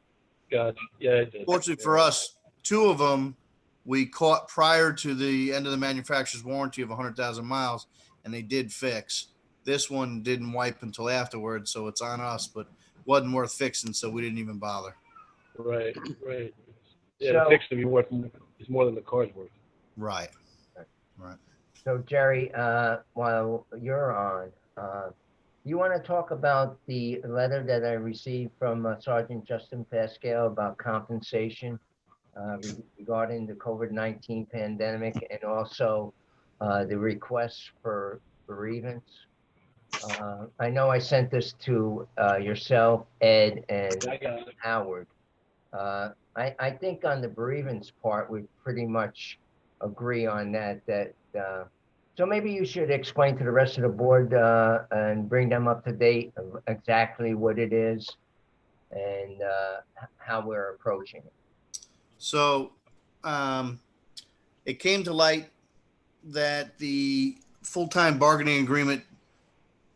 Gotcha. Yeah, it did.
Fortunately for us, 2 of them we caught prior to the end of the manufacturer's warranty of 100,000 miles, and they did fix. This one didn't wipe until afterwards, so it's on us, but wasn't worth fixing, so we didn't even bother.
Right. Yeah,
So-
the fix to be worth is more than the car's worth.
Right.
So Jerry, while you're on, you want to talk about the letter that I received from Sergeant Justin Pascal about compensation regarding the COVID-19 pandemic, and also the requests for bereavements? I know I sent this to yourself, Ed, and
I got it.
Howard. I think on the bereavements part, we pretty much agree on that. So maybe you should explain to the rest of the board and bring them up to date of exactly what it is and how we're approaching it.
So it came to light that the full-time bargaining agreement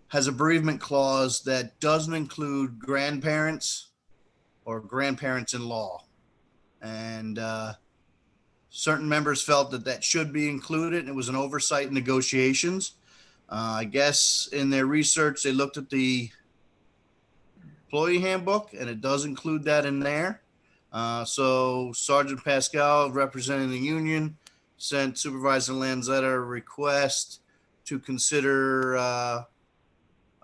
has a bereavement clause that doesn't include grandparents or grandparents-in-law. And certain members felt that should be included, and it was an oversight in negotiations. I guess in their research, they looked at the employee handbook, and it does include that in there. So Sergeant Pascal, representing the union, sent Supervisor Lanzetta a request to consider a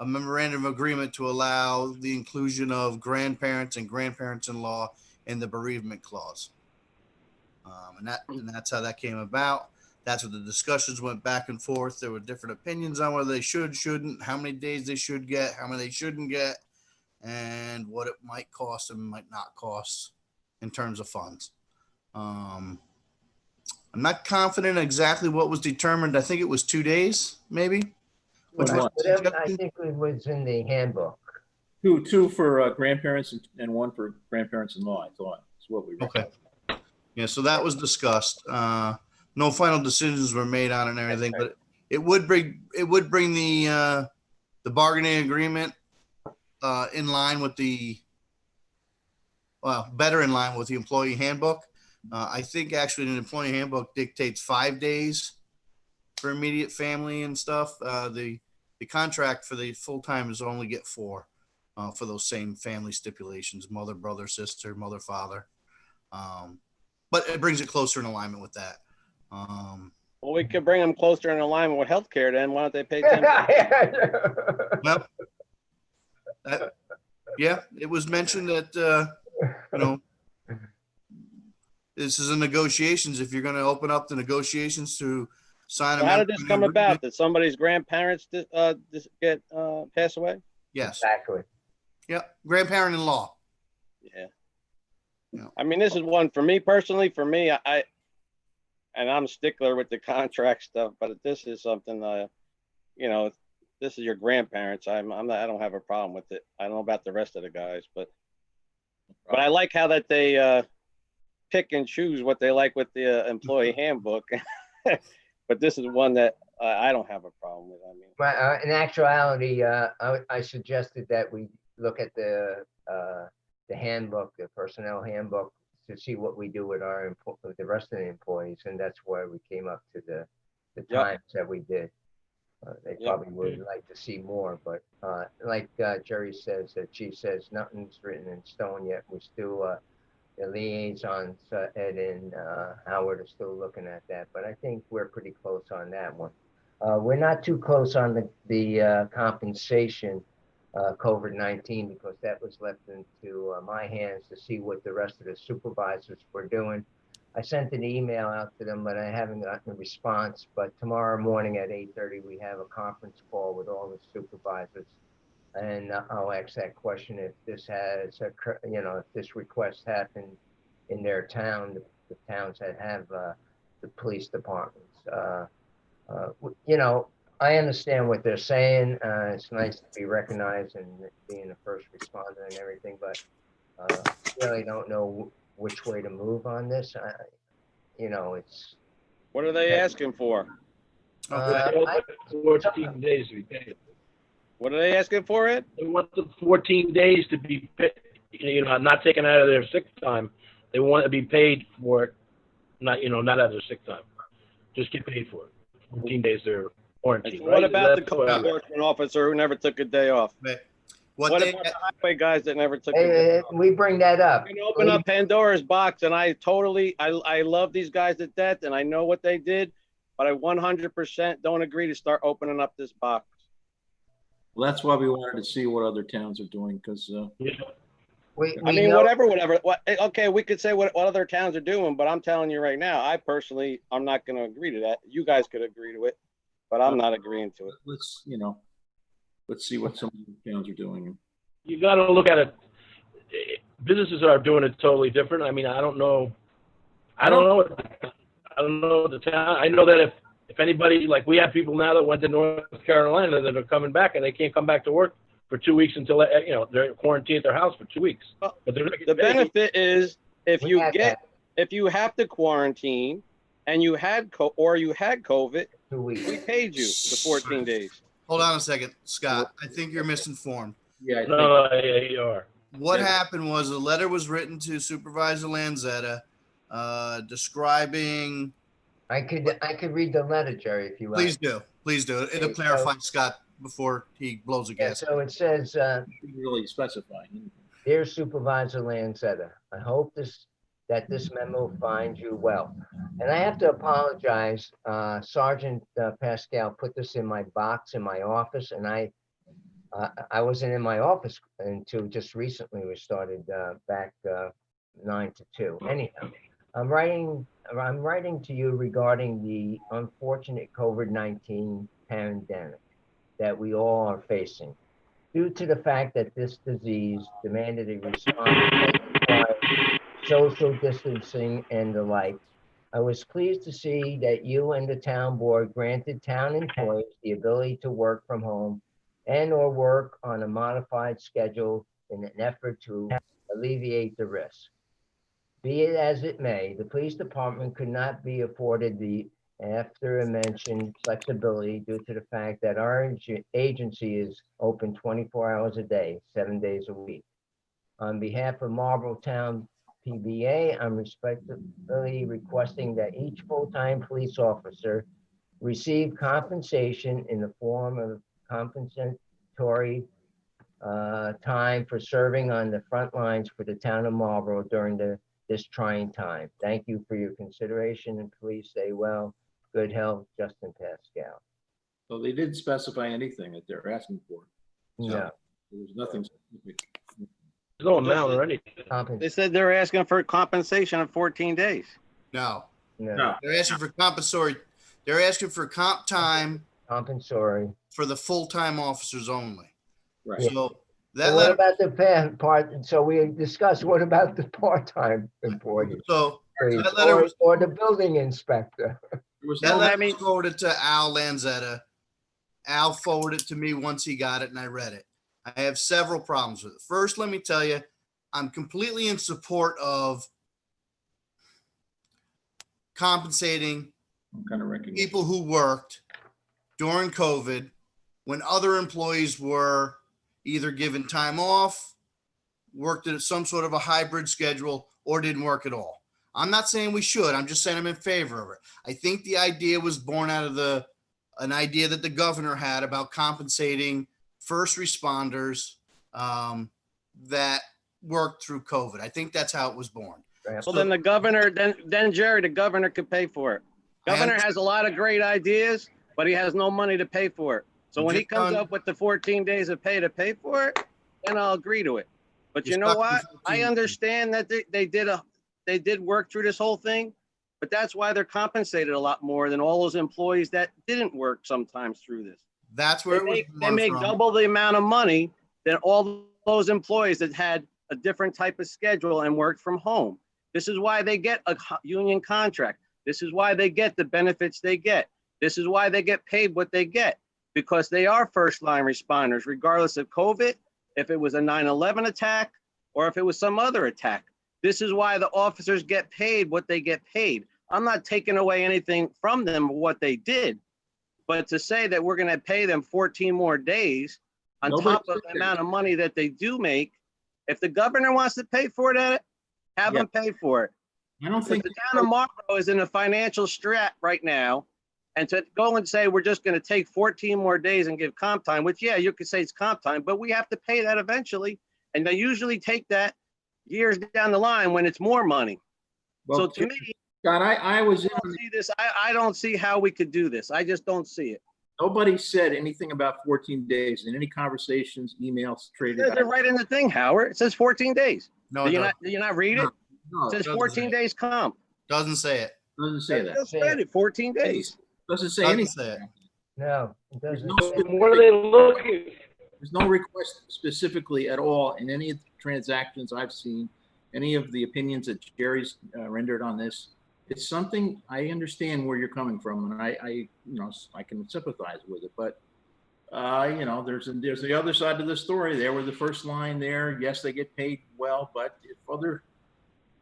memorandum of agreement to allow the inclusion of grandparents and grandparents-in-law in the bereavement clause. And that's how that came about. That's what the discussions went back and forth. There were different opinions on whether they should, shouldn't, how many days they should get, how many they shouldn't get, and what it might cost and might not cost in terms of funds. I'm not confident exactly what was determined. I think it was 2 days, maybe. Which
Well,
one?
whatever, I think it was in the handbook.
Two for grandparents and one for grandparents-in-law, I thought. That's what we read.
Okay. Yeah, so that was discussed. No final decisions were made on it and everything, but it would bring the bargaining agreement in line with better in line with the employee handbook. I think actually the employee handbook dictates 5 days for immediate family and stuff. The contract for the full-time is only get 4 for those same family stipulations: mother, brother, sister, mother, father. But it brings it closer in alignment with that.
Well, we could bring them closer in alignment with healthcare then. Why don't they pay 10?
Well, yeah, it was mentioned that, this is a negotiations. If you're going to open up the negotiations to sign.
So how did this come about? Did somebody's grandparents get pass away?
Yes.
Exactly.
Yep. Grandparent-in-law.
Yeah.
Yeah.
I mean, this is one for me personally. For me, and I'm a stickler with the contract stuff, but this is something, this is your grandparents. I don't have a problem with it. I don't know about the rest of the guys, but I like how that they pick and choose what they like with the employee handbook. But this is one that I don't have a problem with. I mean,
In actuality, I suggested that we look at the handbook, the personnel handbook, to see what we do with with the rest of the employees, and that's why we came up to the times that we did. They probably would like to see more, but like Jerry says, the chief says, nothing's written in stone yet. We still, the liaisons, Ed and Howard, are still looking at that, but I think we're pretty close on that one. We're not too close on the compensation, COVID-19, because that was left into my hands to see what the rest of the supervisors were doing. I sent an email out to them, but I haven't gotten a response. But tomorrow morning at 8:30, we have a conference call with all the supervisors, and I'll ask that question: if this has, if this request happened in their town, the towns that have the police departments. I understand what they're saying. It's nice to be recognized and being a first responder and everything, but I really don't know which way to move on this. It's.
what are they asking for?
14 days to be paid.
What are they asking for, Ed?
They want the 14 days to be paid, not taken out of their sick time. They want to be paid for it, not out of their sick time. Just get paid for it. 14 days they're quarantined.
What about the code enforcement officer who never took a day off? What about the highway guys that never took a day off?
We bring that up.
You can open up Pandora's box, and I love these guys to death, and I know what they did, but I 100% don't agree to start opening up this box.
Well, that's why we wanted to see what other towns are doing, because
whatever. Okay, we could say what other towns are doing, but I'm telling you right now, I'm not going to agree to that. You guys could agree to it, but I'm not agreeing to it.
Let's see what some of the towns are doing.
You got to look at it. Businesses are doing it totally different. I mean, I don't know the town. I know that if anybody, like we have people now that went to North Carolina that are coming back and they can't come back to work for 2 weeks until they're quarantined at their house for 2 weeks. But
the benefit is if you have to quarantine and you had COVID,
2 weeks.
we paid you the 14 days.
Hold on a second, Scott. I think you're misinformed.
Yeah.
You are.
What happened was a letter was written to Supervisor Lanzetta describing
I could read the letter, Jerry, if you like.
Please do. Please do. It'll
Okay,
clarify
so-
Scott before he blows a
Yeah,
gasket.
so it says,
Didn't really specify.
Dear Supervisor Lanzetta, I hope that this memo finds you well. And I have to apologize, Sergeant Pascal put this in my box in my office, and I wasn't in my office until just recently. We started back 9 to 2. Anyhow, I'm writing to you regarding the unfortunate COVID-19 pandemic that we all are facing. Due to the fact that this disease demanded a response that required social distancing and the like, I was pleased to see that you and the town board granted town employees the ability to work from home and or work on a modified schedule in an effort to alleviate the risk. Be it as it may, the police department could not be afforded the after-mentioned flexibility due to the fact that our agency is open 24 hours a day, 7 days a week. On behalf of Marlborough Town PBA, I'm respectfully requesting that each full-time police officer receive compensation in the form of compensatory time for serving on the front lines for the town of Marlborough during this trying time. Thank you for your consideration, and please stay well. Good health, Justin Pascal.
So they didn't specify anything that they're asking for.
No.
There was nothing specific.
There's no amount or anything.
They said they're asking for compensation of 14 days.
No,
No.
they're asking for compensatory. They're asking for comp time
Compensatory.
for the full-time officers only.
Right.
So that
So what
letter,
about the part? So we discussed, what about the part-time employees?
so
Please,
that letter was,
or the building inspector?
There was
that
no,
letter was forwarded to Al Lanzetta. Al forwarded it to me once he got it and I read it. I have several problems with it. First, let me tell you, I'm completely in support of compensating
kind of recognition.
people who worked during COVID when other employees were either given time off, worked at some sort of a hybrid schedule, or didn't work at all. I'm not saying we should. I'm just saying I'm in favor of it. I think the idea was born out of an idea that the governor had about compensating first responders that worked through COVID. I think that's how it was born.
Well, then the governor, then Jerry, the governor could pay for it. Governor has a lot of great ideas, but he has no money to pay for it. So when he comes up with the 14 days of pay to pay for it, then I'll agree to it. But you know what? I understand that they did work through this whole thing, but that's why they're compensated a lot more than all those employees that didn't work sometimes through this.
That's where
they make double the amount of money than all those employees that had a different type of schedule and worked from home. This is why they get a union contract. This is why they get the benefits they get. This is why they get paid what they get, because they are first line responders, regardless of COVID, if it was a 9/11 attack, or if it was some other attack. This is why the officers get paid what they get paid. I'm not taking away anything from them of what they did, but to say that we're going to pay them 14 more days on top of the amount of money that they do make, if the governor wants to pay for it, have them pay for it.
I don't think
the town of Marlborough is in a financial strat right now, and to go and say we're just going to take 14 more days and give comp time, which, yeah, you could say it's comp time, but we have to pay that eventually, and they usually take that years down the line when it's more money.
Well,
so to me,
Scott, I was in.
I don't see how we could do this. I just don't see it.
Nobody said anything about 14 days in any conversations, emails, traded.
They're right in the thing, Howard. It says 14 days.
No,
do you not read it?
No,
it says 14 days comp.
Doesn't say it.
Doesn't say that.
Just read it. 14 days.
Doesn't say
Doesn't
anything.
say it.
No, it doesn't.
What are they looking?
There's no request specifically at all in any of the transactions I've seen, any of the opinions that Jerry's rendered on this. It's something I understand where you're coming from, and I can sympathize with it. But there's the other side of the story. They were the first line there. Yes, they get paid well, but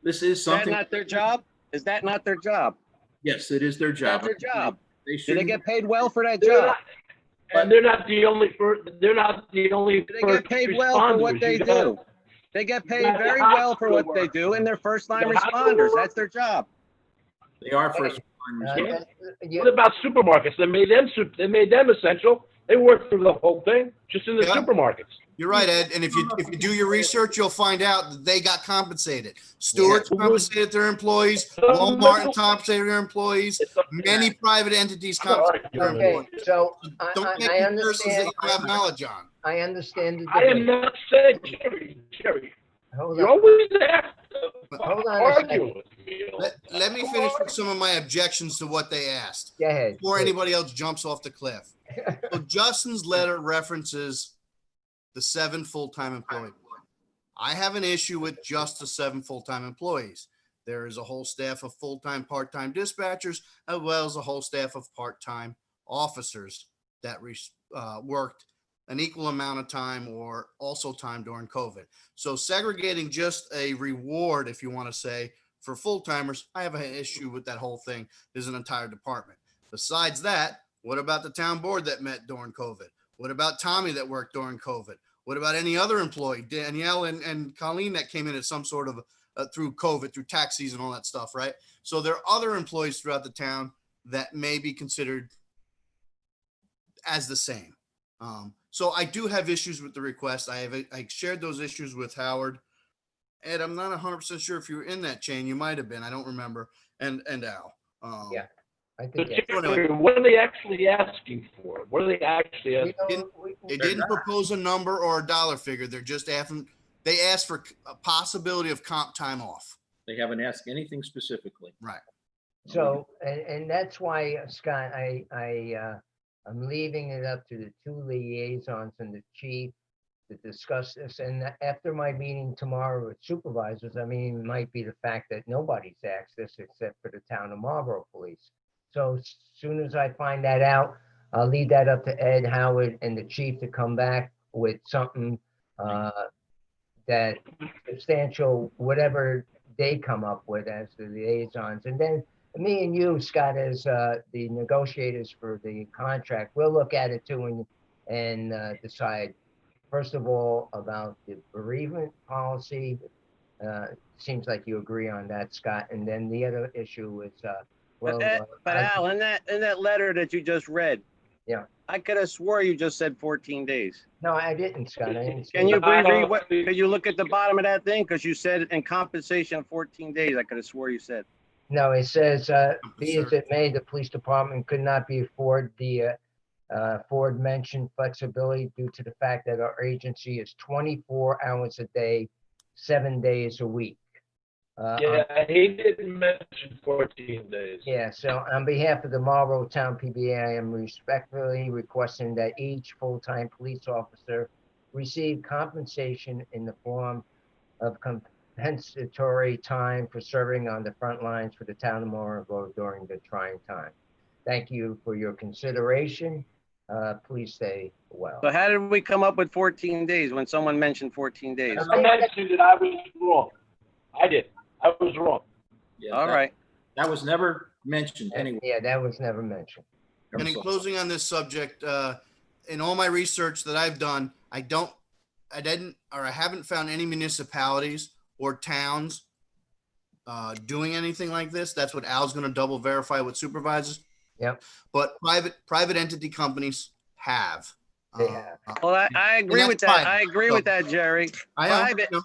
this is something.
Is that not their job? Is that not their job?
Yes, it is their job.
That's their job.
Do
they get paid well for that job?
And they're not the only. They're not the only.
They get paid well for what they do. They get paid very well for what they do, and they're first line responders. That's their job.
They are first
What about supermarkets? They made them essential. They worked through the whole thing, just in the
Yeah.
supermarkets.
You're right, Ed. And if you do your research, you'll find out that they got compensated. Stewart's compensated their employees. Walmart compensated their employees. Many private entities compensated their
Okay,
employees.
so
Don't make
I
comparisons that
understand.
you have knowledge on.
I understand the
I am
debate.
not saying, Jerry,
Hold
you
on,
always have to
hold on a
argue
second.
with me.
Let me finish with some of my objections to what they asked
Go ahead.
before anybody else jumps off the cliff. So Justin's letter references the 7 full-time employees. I have an issue with just the 7 full-time employees. There is a whole staff of full-time, part-time dispatchers, as well as a whole staff of part-time officers that worked an equal amount of time or also time during COVID. So segregating just a reward, if you want to say, for full-timers, I have an issue with that whole thing. There's an entire department. Besides that, what about the town board that met during COVID? What about Tommy that worked during COVID? What about any other employee, Danielle and Colleen that came in at some sort of through COVID, through tax season, all that stuff, right? So there are other employees throughout the town that may be considered as the same. So I do have issues with the request. I shared those issues with Howard, and I'm not 100% sure if you were in that chain. You might have been. I don't remember. And Al.
Yeah. I
But
think that's.
Jerry, what are they actually asking for? What are they actually asking?
They didn't propose a number or a dollar figure. They're just asking. They asked for a possibility of comp time off.
They haven't asked anything specifically.
Right.
So, and that's why, Scott, I'm leaving it up to the 2 liaisons and the chief to discuss this. And after my meeting tomorrow with supervisors, I mean, it might be the fact that nobody's asked this except for the town of Marlborough Police. So as soon as I find that out, I'll leave that up to Ed, Howard, and the chief to come back with something that substantial, whatever they come up with as the liaisons. And then me and you, Scott, as the negotiators for the contract, we'll look at it too and decide, first of all, about the bereavement policy. Seems like you agree on that, Scott. And then the other issue is,
But Al, in that letter that you just read,
yeah,
I could have swore you just said 14 days.
no, I didn't, Scott. I didn't say
Can you
that.
read what? Could you look at the bottom of that thing? Because you said in compensation 14 days. I could have swore you said.
No, it says, be as it may, the police department could not be afforded the aforementioned flexibility due to the fact that our agency is 24 hours a day, 7 days a week.
Yeah, he didn't mention 14 days.
Yeah, so on behalf of the Marlborough Town PBA, I am respectfully requesting that each full-time police officer receive compensation in the form of compensatory time for serving on the front lines for the town of Marlborough during the trying time. Thank you for your consideration. Please stay well.
So how did we come up with 14 days when someone mentioned 14 days?
I mentioned that I was wrong. I did. I was wrong.
Yeah,
All right.
That was never mentioned anyway.
Yeah, that was never mentioned.
And in closing on this subject, in all my research that I've done, I haven't found any municipalities or towns doing anything like this. That's what Al's going to double verify with supervisors.
Yep.
But private entity companies have.
They have.
Well, I agree with that.
fine.
I agree with that, Jerry.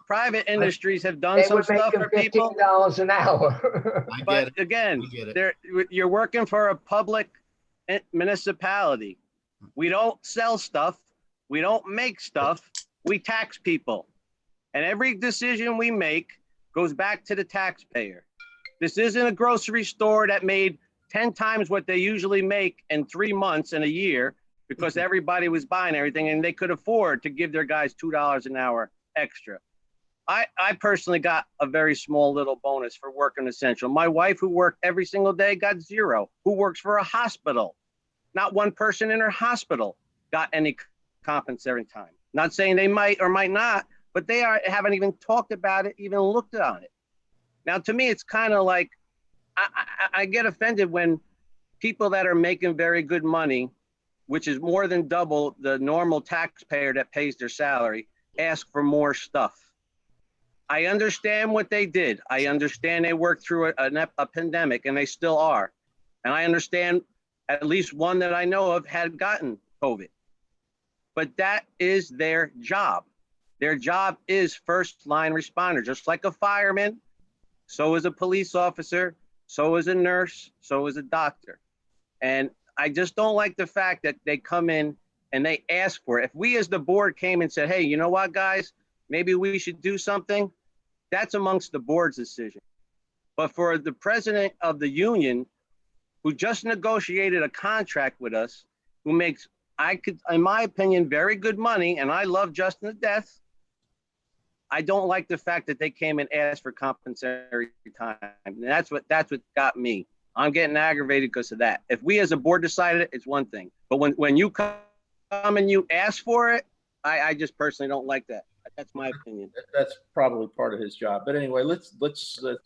Private industries have done
They
some
would make
stuff
them
for people.
$15 an hour.
I get
But
it.
again,
I get it.
you're working for a public municipality. We don't sell stuff. We don't make stuff. We tax people. And every decision we make goes back to the taxpayer. This isn't a grocery store that made 10 times what they usually make in 3 months in a year because everybody was buying everything and they could afford to give their guys $2 an hour extra. I personally got a very small little bonus for working essential. My wife, who worked every single day, got 0. Who works for a hospital? Not one person in her hospital got any compensatory time. Not saying they might or might not, but they haven't even talked about it, even looked on it. Now, to me, it's kind of like, I get offended when people that are making very good money, which is more than double the normal taxpayer that pays their salary, ask for more stuff. I understand what they did. I understand they worked through a pandemic and they still are. And I understand at least one that I know of had gotten COVID. But that is their job. Their job is first line responder, just like a fireman. So is a police officer, so is a nurse, so is a doctor. And I just don't like the fact that they come in and they ask for it. If we as the board came and said, hey, you know what, guys, maybe we should do something, that's amongst the board's decision. But for the president of the union, who just negotiated a contract with us, who makes, in my opinion, very good money, and I love Justin to death, I don't like the fact that they came and asked for compensatory time. And that's what got me. I'm getting aggravated because of that. If we as a board decided it, it's one thing. But when you come and you ask for it, I just personally don't like that. That's my opinion.
That's probably part of his job. But anyway, let's
Let's just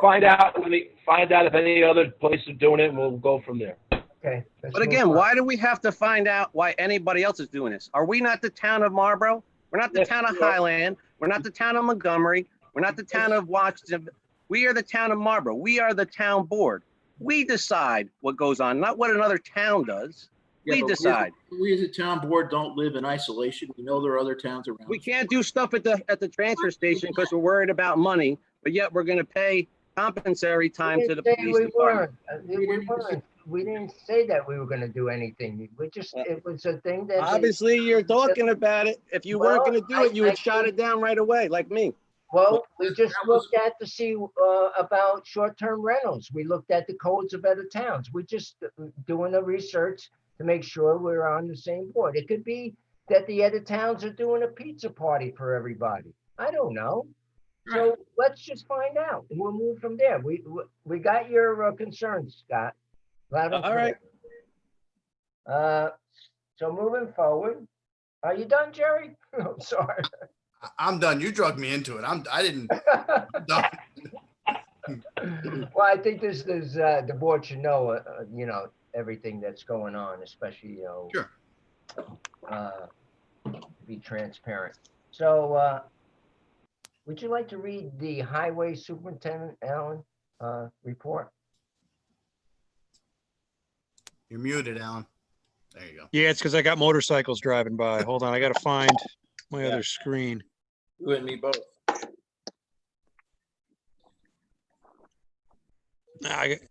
find out if any other place is doing it, and we'll go from there.
Okay.
But again, why do we have to find out why anybody else is doing this? Are we not the town of Marlborough? We're not the town of Highland. We're not the town of Montgomery. We're not the town of Washington. We are the town of Marlborough. We are the town board. We decide what goes on, not what another town does. We decide.
We as a town board don't live in isolation. We know there are other towns around.
We can't do stuff at the transfer station because we're worried about money, but yet we're going to pay compensatory time to the police department.
We didn't say that we were going to do anything. It was a thing that.
Obviously, you're talking about it. If you weren't going to do it, you would shot it down right away, like me.
Well, we just looked at to see about short-term rentals. We looked at the codes of other towns. We just doing the research to make sure we're on the same board. It could be that the other towns are doing a pizza party for everybody. I don't know. So let's just find out. We'll move from there. We got your concerns, Scott.
All right.
So moving forward, are you done, Jerry? I'm sorry.
I'm done. You drug me into it. I'm done.
Well, I think this is the board should know, everything that's going on, especially,
Sure.
Be transparent. So, would you like to read the Highway Superintendent Allen report?
You're muted, Alan. There you go.
Yeah, it's because I got motorcycles driving by. Hold on, I got to find my other screen.
You and me both.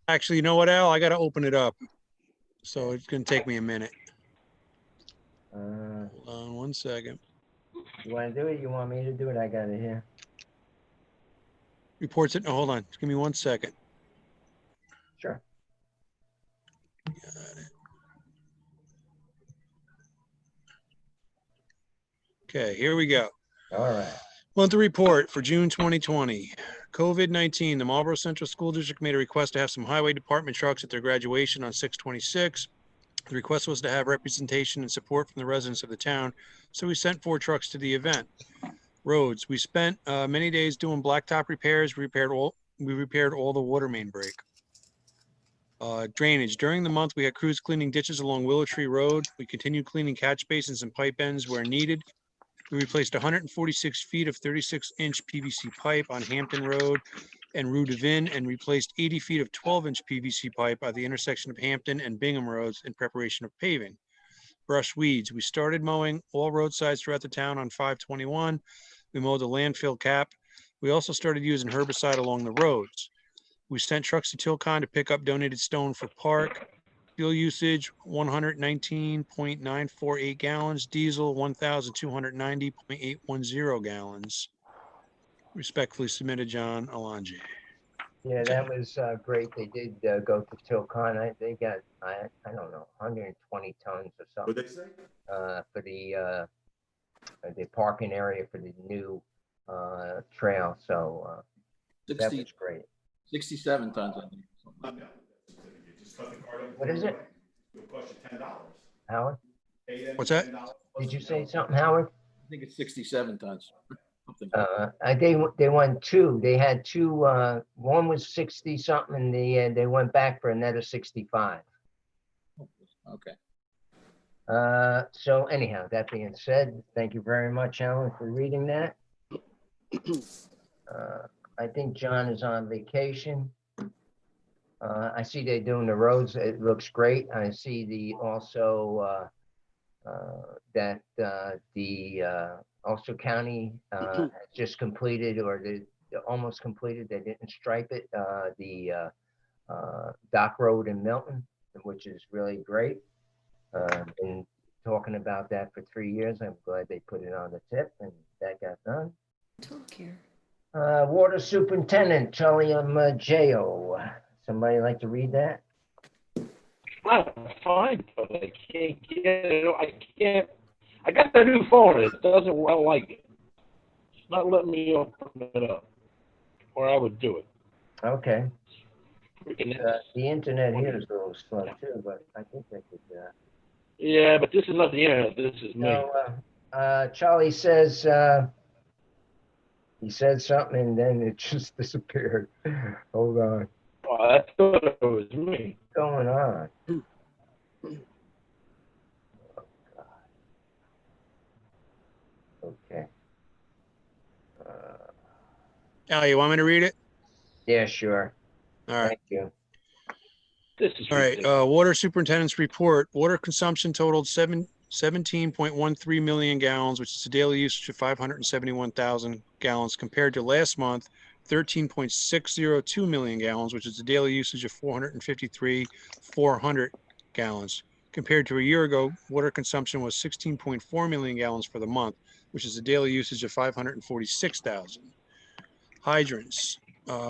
Actually, you know what, Al? I got to open it up. So it's going to take me a minute. Hold on one second.
You want to do it? You want me to do it? I got it here.
Reports it. No, hold on. Give me 1 second.
Sure.
Got it. Okay, here we go.
All right.
Monthly report for June 2020. COVID-19, the Marlborough Central School District made a request to have some highway department trucks at their graduation on 6/26. The request was to have representation and support from the residents of the town, so we sent 4 trucks to the event. Roads, we spent many days doing blacktop repairs. We repaired all the water main break. Drainage, during the month, we had crews cleaning ditches along Willow Tree Road. We continued cleaning catch basins and pipe ends where needed. We replaced 146 feet of 36-inch PVC pipe on Hampton Road and Rue de Vin, and replaced 80 feet of 12-inch PVC pipe at the intersection of Hampton and Bingham Roads in preparation of paving. Brush weeds. We started mowing all roadsides throughout the town on 5/21. We mowed the landfill cap. We also started using herbicide along the roads. We sent trucks to Tilcon to pick up donated stone for park. Fuel usage, 119.948 gallons. Diesel, 1,290.810 gallons. Respectfully submitted, John Alonji.
Yeah, that was great. They did go to Tilcon. They got, I don't know, 120 tons or something.
What'd they say?
For the parking area for the new trail. So that was great.
67 tons, I think.
What is it?
It'll cost you $10.
Howard?
What's that?
Did you say something, Howard?
I think it's 67 tons.
They won 2. They had 2. One was 60 something, and they went back for another 65.
Okay.
So anyhow, that being said, thank you very much, Alan, for reading that. I think John is on vacation. I see they're doing the roads. It looks great. I see also that the Ulster County has just completed, or they're almost completed. They didn't stripe it. The Dock Road in Milton, which is really great. Been talking about that for 3 years. I'm glad they put it on the tip and that got done.
Talk here.
Water Superintendent Charlie Maggio. Somebody like to read that?
I'm fine, but I can't get it. I can't. I got the new phone. It doesn't. I don't like it. It's not letting me open it up, or I would do it.
Okay.
Freaking
The internet here is a little slow too, but I think I could.
Yeah, but this is not the internet. This is me.
So, Charlie says he said something and then it just disappeared. Hold on.
Oh, I thought it was me.
What's going on? Okay.
Al, you want me to read it?
Yeah, sure.
All right.
Thank you.
This is
All right,
ridiculous.
water superintendent's report, water consumption totaled 17.13 million gallons, which is a daily usage of 571,000 gallons compared to last month, 13.602 million gallons, which is a daily usage of 453,400 gallons. Compared to a year ago, water consumption was 16.4 million gallons for the month, which is a daily usage of 546,000. Hydrants,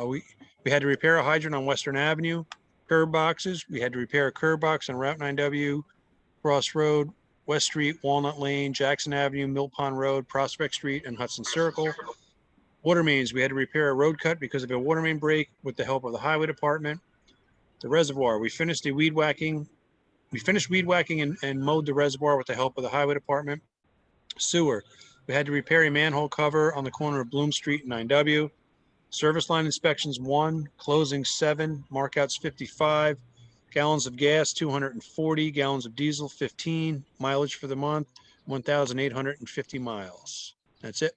we had to repair a hydrant on Western Avenue. Curb boxes, we had to repair a curb box on Route 9W, Cross Road, West Street, Walnut Lane, Jackson Avenue, Mill Pond Road, Prospect Street, and Hudson Circle. Water mains, we had to repair a road cut because of a water main break with the help of the highway department. The reservoir, we finished weed whacking and mowed the reservoir with the help of the highway department. Sewer, we had to repair a manhole cover on the corner of Bloom Street and 9W. Service line inspections 1, closing 7, markouts 55, gallons of gas 240, gallons of diesel 15, mileage for the month 1,850 miles. That's it.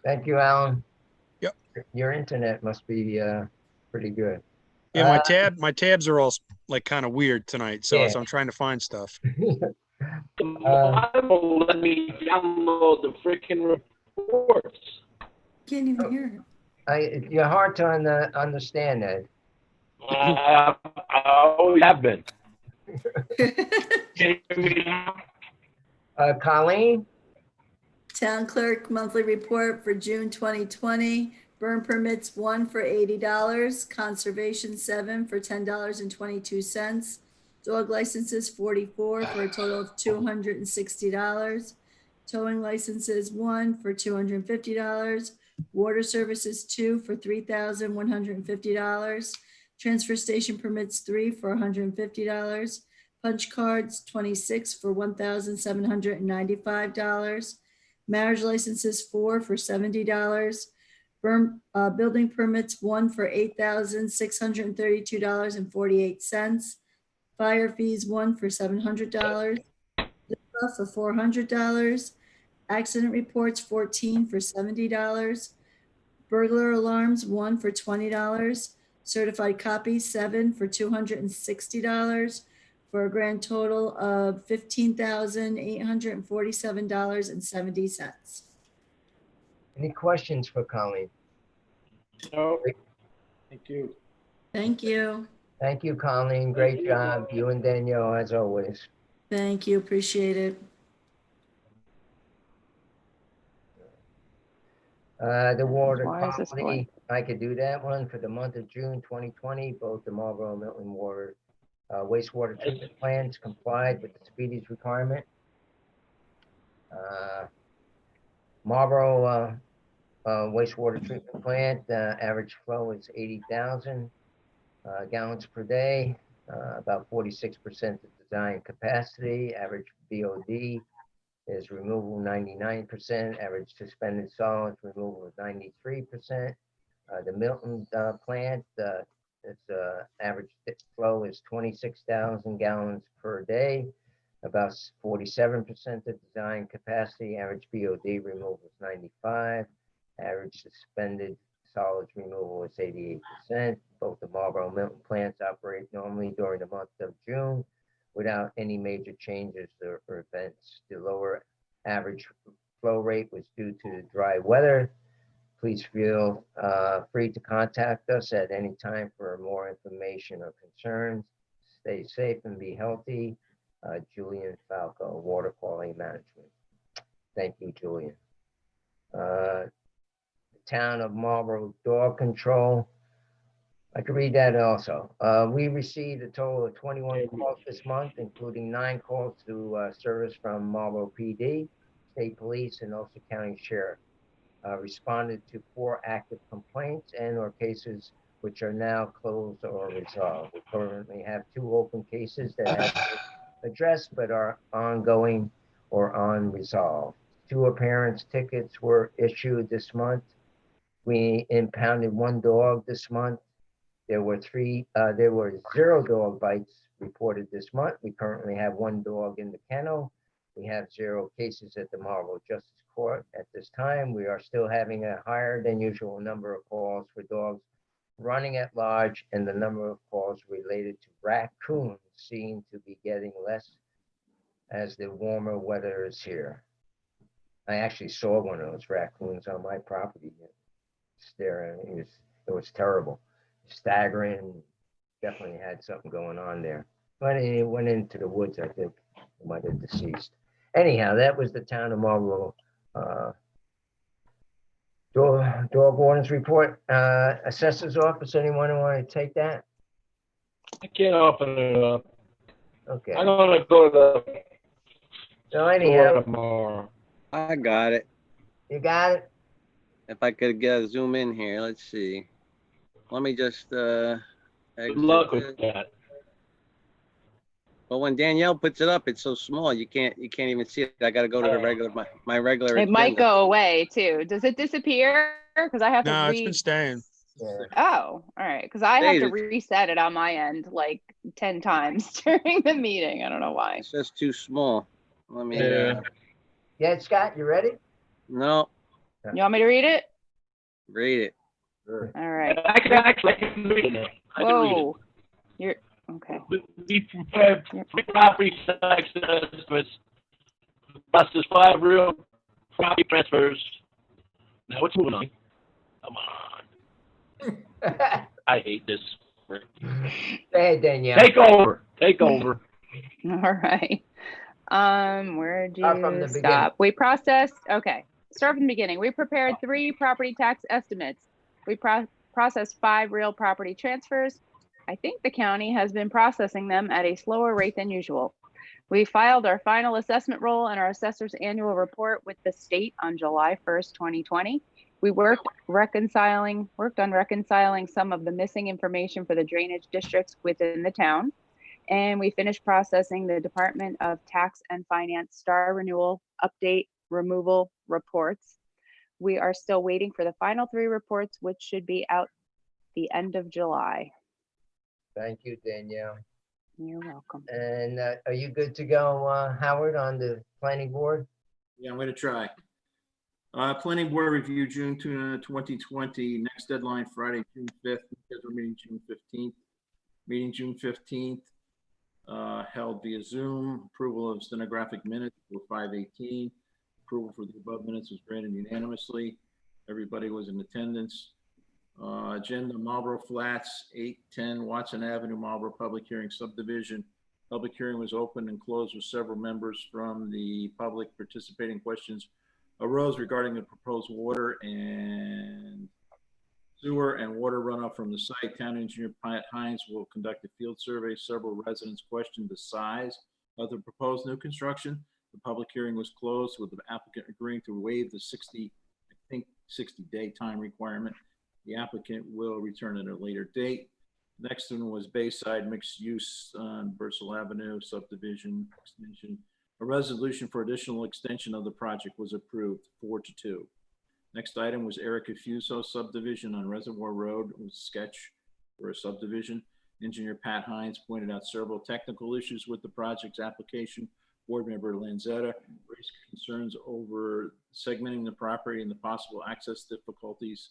Thank you, Alan.
Yep.
Your internet must be pretty good.
Yeah, my tabs are all like kind of weird tonight, so
Yeah.
as I'm trying to find stuff.
The Bible let me download the freaking reports.
Can't even hear it.
You're hard to understand, Ed.
I always have been. Can you hear me now?
Colleen?
Town clerk monthly report for June 2020. Burn permits 1 for $80. Conservation 7 for $10.22. Dog licenses 44 for a total of $260. Towing licenses 1 for $250. Water services 2 for $3,150. Transfer station permits 3 for $150. Punch cards 26 for $1,795. Marriage licenses 4 for $70. Building permits 1 for $8,632.48. Fire fees 1 for $700. For $400. Accident reports 14 for $70. Burglar alarms 1 for $20. Certified copies 7 for $260, for a grand total of $15,847.70.
Any questions for Colleen?
No. Thank you.
Thank you.
Thank you, Colleen. Great job. You and Danielle, as always.
Thank you. Appreciate it.
The water
Why is this
quality, I could do that one for the month of June 2020. Both the Marlborough and Milton water wastewater treatment plants complied with the speedies requirement. Marlborough wastewater treatment plant average flow is 80,000 gallons per day, about 46% of design capacity. Average BOD is removal 99%, average suspended solids removal is 93%. The Milton plant, its average flow is 26,000 gallons per day, about 47% of design capacity. Average BOD removal is 95. Average suspended solids removal is 88%. Both the Marlborough and Milton plants operate normally during the month of June without any major changes or events. The lower average flow rate was due to the dry weather. Please feel free to contact us at any time for more information or concerns. Stay safe and be healthy. Julian Falco, Water Quality Management. Thank you, Julian. Town of Marlborough Dog Control. I could read that also. We received a total of 21 calls this month, including 9 calls to service from Marlborough PD, State Police, and Ulster County Sheriff. Responded to 4 active complaints and or cases which are now closed or resolved. We currently have 2 open cases that have been addressed but are ongoing or unresolved. 2 appearance tickets were issued this month. We impounded 1 dog this month. There were 0 dog bites reported this month. We currently have 1 dog in the kennel. We have 0 cases at the Marlborough Justice Court at this time. We are still having a higher than usual number of calls for dogs running at large, and the number of calls related to raccoons seem to be getting less as the warmer weather is here. I actually saw one of those raccoons on my property. Staring, it was terrible. Staggering, definitely had something going on there. But it went into the woods, I think. It might have deceased. Anyhow, that was the town of Marlborough dog warden's report. Assessor's office, anyone who want to take that?
I can't open it up.
Okay.
I'm gonna go to the
So anyhow,
tomorrow.
I got it.
you got it?
If I could zoom in here, let's see. Let me just
Good
exit
luck
this.
with that.
But when Danielle puts it up, it's so small you can't even see it. I got to go to the regular my regular.
It might
agenda.
go away too. Does it disappear? Because I have to
No, it's been staying.
Yeah.
Oh, all right. Because I have to reset it on my end like 10 times during the meeting. I don't know why.
It's just too small. Let me.
Yeah.
Yeah, Scott, you ready?
No,
You want me to read it?
read it.
Sure.
All right.
I can read it. I can read it.
Whoa. You're okay.
We prepared 3 property tax estimates, process 5 real property transfers. Now it's moving on. Come on. I hate this.
Go ahead, Danielle.
Take over. Take over.
All right. Where'd
Start from
you
the
stop? We processed, okay. Start from the beginning. We prepared 3 property tax estimates. We processed 5 real property transfers. I think the county has been processing them at a slower rate than usual. We filed our final assessment roll and our assessor's annual report with the state on July 1st, 2020. We worked on reconciling some of the missing information for the drainage districts within the town. And we finished processing the Department of Tax and Finance star renewal update removal reports. We are still waiting for the final 3 reports, which should be out the end of July.
Thank you, Danielle.
You're welcome.
And are you good to go, Howard, on the planning board?
Yeah, I'm going to try. Planning board review June 2020. Next deadline Friday, June 5th. Scheduled meeting June 15th. Meeting June 15th. Held via Zoom. Approval of stenographic minutes for 5/18. Approval for the above minutes was granted unanimously. Everybody was in attendance. Agenda Marlborough Flats, 810 Watson Avenue, Marlborough Public Hearing Subdivision. Public hearing was open and closed with several members from the public participating. Questions arose regarding the proposed water and sewer and water runoff from the site. Town engineer Pat Hines will conduct a field survey. Several residents questioned the size of the proposed new construction. The public hearing was closed with the applicant agreeing to waive the 60-day time requirement. The applicant will return at a later date. Next one was Bayside Mixed Use on Bursell Avenue subdivision extension. A resolution for additional extension of the project was approved 4-2. Next item was Erica Fuso subdivision on Reservoir Road. It was a sketch for a subdivision. Engineer Pat Hines pointed out several technical issues with the project's application. Board member Lanzetta raised concerns over segmenting the property and the possible access difficulties.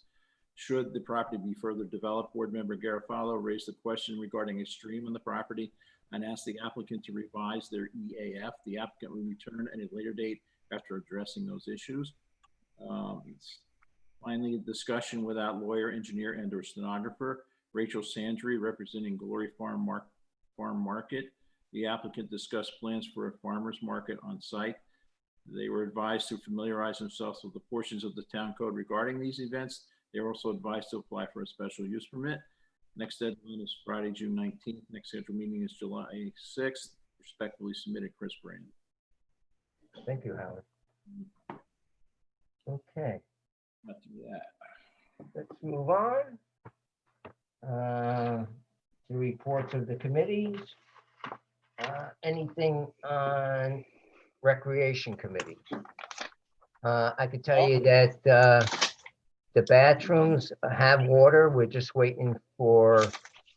Should the property be further developed, Board Member Garofalo raised the question regarding a stream on the property and asked the applicant to revise their EAF. The applicant will return at a later date after addressing those issues. Finally, discussion without lawyer, engineer, and/or stenographer. Rachel Sandry, representing Glory Farm Market. The applicant discussed plans for a farmer's market on site. They were advised to familiarize themselves with the portions of the town code regarding these events. They were also advised to apply for a special use permit. Next deadline is Friday, June 19th. Next scheduled meeting is July 6th. Respectfully submitted, Chris Brand.
Thank you, Howard. Okay,
Not to that.
let's move on. The reports of the committees. Anything on Recreation Committee? I could tell you that the bathrooms have water. We're just waiting for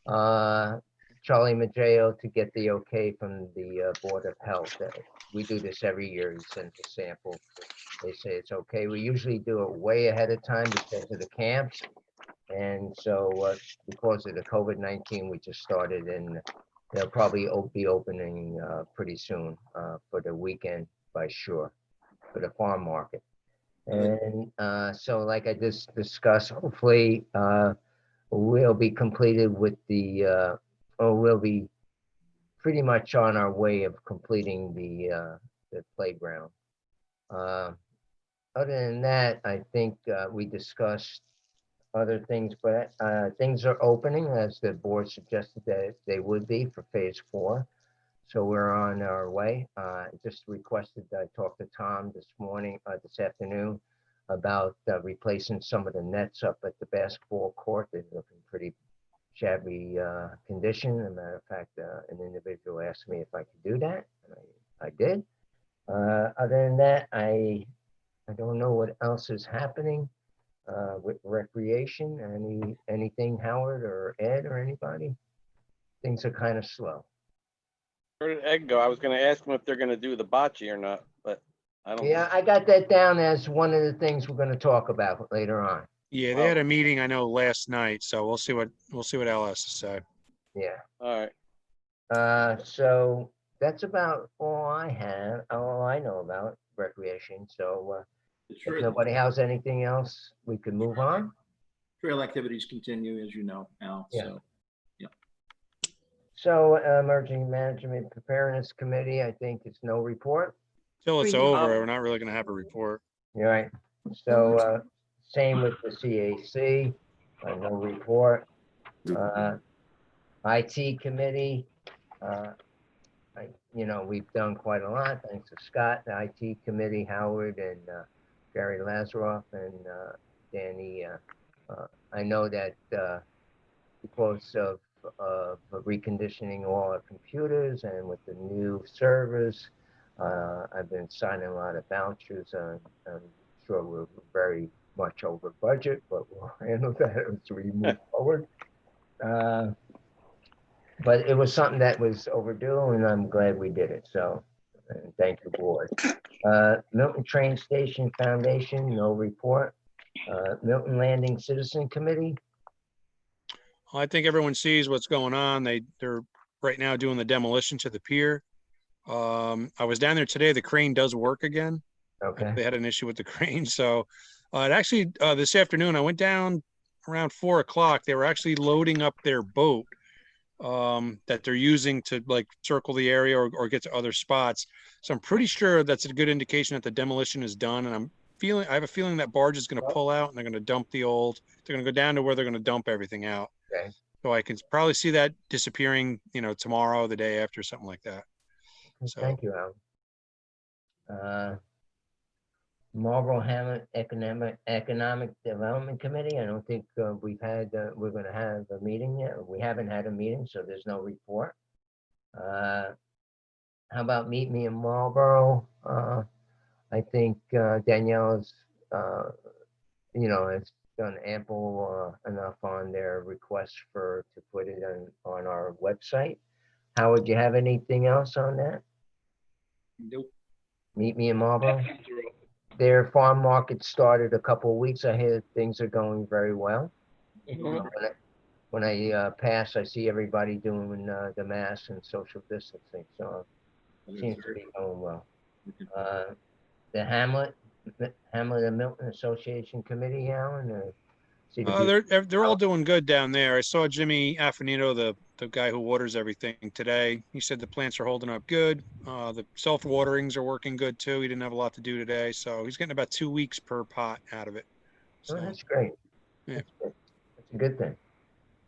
Charlie Maggio to get the okay from the Board of Health. We do this every year. He sends a sample. They say it's okay. We usually do it way ahead of time because of the camps. And so because of the COVID-19, we just started, and they'll probably be opening pretty soon for the weekend by sure, for the farm market. And so like I just discussed, hopefully we'll be completed with the, or we'll be pretty much on our way of completing the playground. Other than that, I think we discussed other things, but things are opening as the board suggested that they would be for phase 4. So we're on our way. Just requested that I talk to Tom this afternoon about replacing some of the nets up at the basketball court. They're looking pretty shabby condition. As a matter of fact, an individual asked me if I could do that, and I did. Other than that, I don't know what else is happening with recreation. Anything, Howard or Ed or anybody? Things are kind of slow.
Where did Ed go? I was gonna ask him if they're gonna do the bocce or not, but I don't.
Yeah, I got that down as one of the things we're going to talk about later on.
Yeah, they had a meeting, I know, last night, so we'll see what Al has to say.
Yeah.
All right.
So that's about all I know about recreation. So if nobody has anything else, we can move on.
Trail activities continue, as you know, Al.
Yeah.
So, yeah.
So Emergency Management Preparedness Committee, I think it's no report.
Till it's over, we're not really going to have a report.
You're right. So same with the CAC, no report. IT Committee, we've done quite a lot. Thanks to Scott, the IT Committee, Howard, and Gary Lazaroff, and Danny. I know that because of reconditioning all our computers and with the new servers, I've been signing a lot of vouchers. I'm sure we're very much over budget, but we'll handle that as we move forward. But it was something that was overdue, and I'm glad we did it. So thank you, board. Milton Train Station Foundation, no report. Milton Landing Citizen Committee.
I think everyone sees what's going on. They're right now doing the demolition to the pier. I was down there today. The crane does work again.
Okay.
They had an issue with the crane. So it actually, this afternoon, I went down around 4 o'clock. They were actually loading up their boat that they're using to like circle the area or get to other spots. So I'm pretty sure that's a good indication that the demolition is done. And I have a feeling that barge is going to pull out and they're going to dump they're going to go down to where they're going to dump everything out.
Okay.
So I can probably see that disappearing, tomorrow, the day after, something like that. So,
Thank you, Al. Marlborough Hamlet Economic Development Committee. I don't think we're going to have a meeting yet. We haven't had a meeting, so there's no report. How about Meet Me in Marlborough? I think Danielle has done ample enough on their request to put it on our website. Howard, do you have anything else on that?
Nope.
Meet Me in Marlborough? their farm market started a couple of weeks ahead. Things are going very well. When I pass, I see everybody doing the mask and social distancing, so it seems to be going well. The Hamlet and Milton Association Committee, Alan,
They're all doing good down there. I saw Jimmy Affinito, the guy who waters everything today. He said the plants are holding up good. The self-waterings are working good too. He didn't have a lot to do today, so he's getting about 2 weeks per pot out of it. So
that's great.
Yeah.
That's a good thing.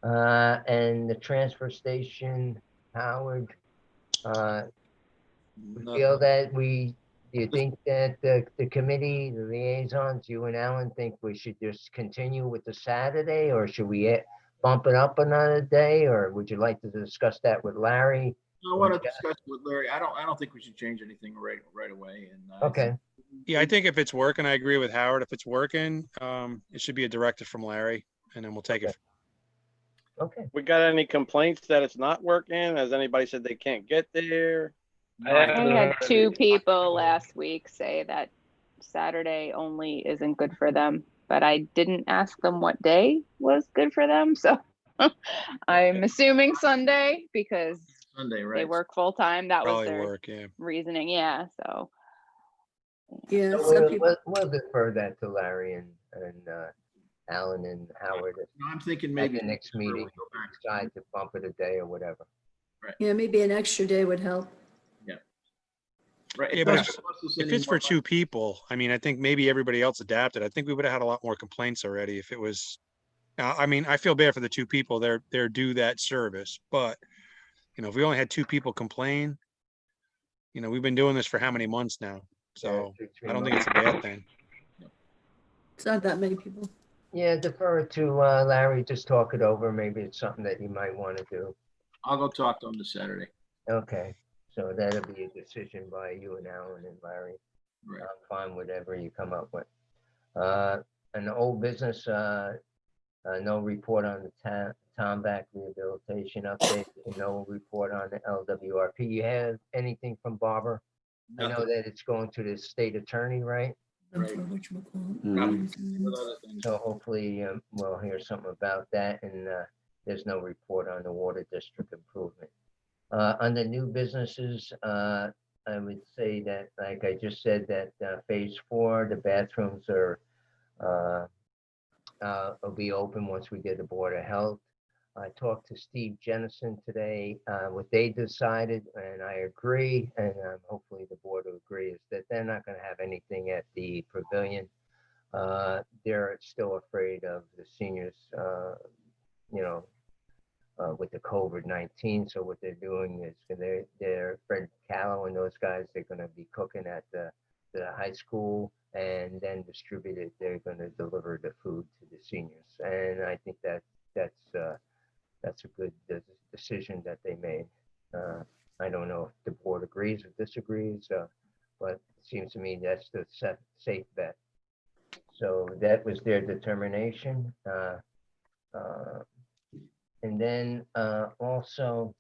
And the transfer station, Howard, we feel that do you think that the committee, the liaisons, you and Alan, think we should just continue with the Saturday, or should we bump it up another day, or would you like to discuss that with Larry?
I want to discuss with Larry. I don't think we should change anything right away. And
okay.
Yeah, I think if it's working, I agree with Howard. If it's working, it should be a directive from Larry, and then we'll take it.
Okay.
We got any complaints that it's not working? Has anybody said they can't get there?
I had 2 people last week say that Saturday only isn't good for them, but I didn't ask them what day was good for them. So I'm assuming Sunday because
Sunday, right?
they work full time. That was
Probably
their
work, yeah.
reasoning. Yeah. So.
Yeah,
So
some people.
we'll defer that to Larry and Alan and Howard.
I'm thinking
At
maybe
the next meeting, decide to bump it a day or whatever.
Yeah, maybe an extra day would help.
Right.
Yeah, but if it's for 2 people, I mean, I think maybe everybody else adapted. I think we would have had a lot more complaints already if it was. I mean, I feel bad for the 2 people. They're due that service, but if we only had 2 people complain, we've been doing this for how many months now? So I don't think it's a bad thing.
It's not that many people.
Yeah, defer it to Larry. Just talk it over. Maybe it's something that you might want to do.
I'll go talk to him this Saturday.
Okay. So that'll be a decision by you and Alan and Larry.
Right.
I'm fine with whatever you come up with. An old business, no report on the Tomback rehabilitation update, and no report on the LWRP. You have anything from Barbara? I know that it's going to the state attorney, right?
Right.
So hopefully we'll hear something about that, and there's no report on the water district improvement. Under new businesses, I would say that, like I just said, that phase 4, the bathrooms will be open once we get the Board of Health. I talked to Steve Jennison today. What they decided, and I agree, and hopefully the board will agree, is that they're not going to have anything at the pavilion. They're still afraid of the seniors, with the COVID-19. So what they're doing is they're Fred Callow and those guys, they're going to be cooking at the high school and then distribute it. They're going to deliver the food to the seniors. And I think that's a good decision that they made. I don't know if the board agrees or disagrees, but it seems to me that's the safe bet. So that was their determination. And then also,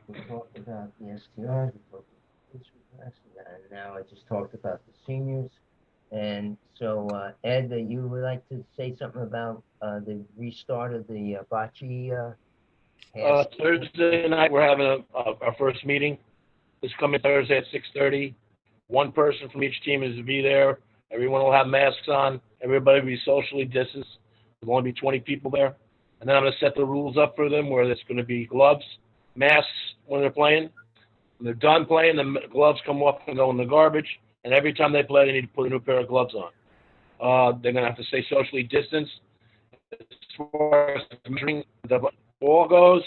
we talked about the STRs, we talked about this request, and now I just talked about the seniors. And so, Ed, you would like to say something about the restart of the bocce?
Thursday night, we're having our first meeting. This coming Thursday at 6:30. One person from each team is to be there. Everyone will have masks on. Everybody will be socially distanced. There'll only be 20 people there. And then I'm going to set the rules up for them where there's going to be gloves, masks when they're playing. When they're done playing, the gloves come off and go in the garbage. And every time they play, they need to put a new pair of gloves on. They're going to have to stay socially distanced. As far as measuring the ball goes,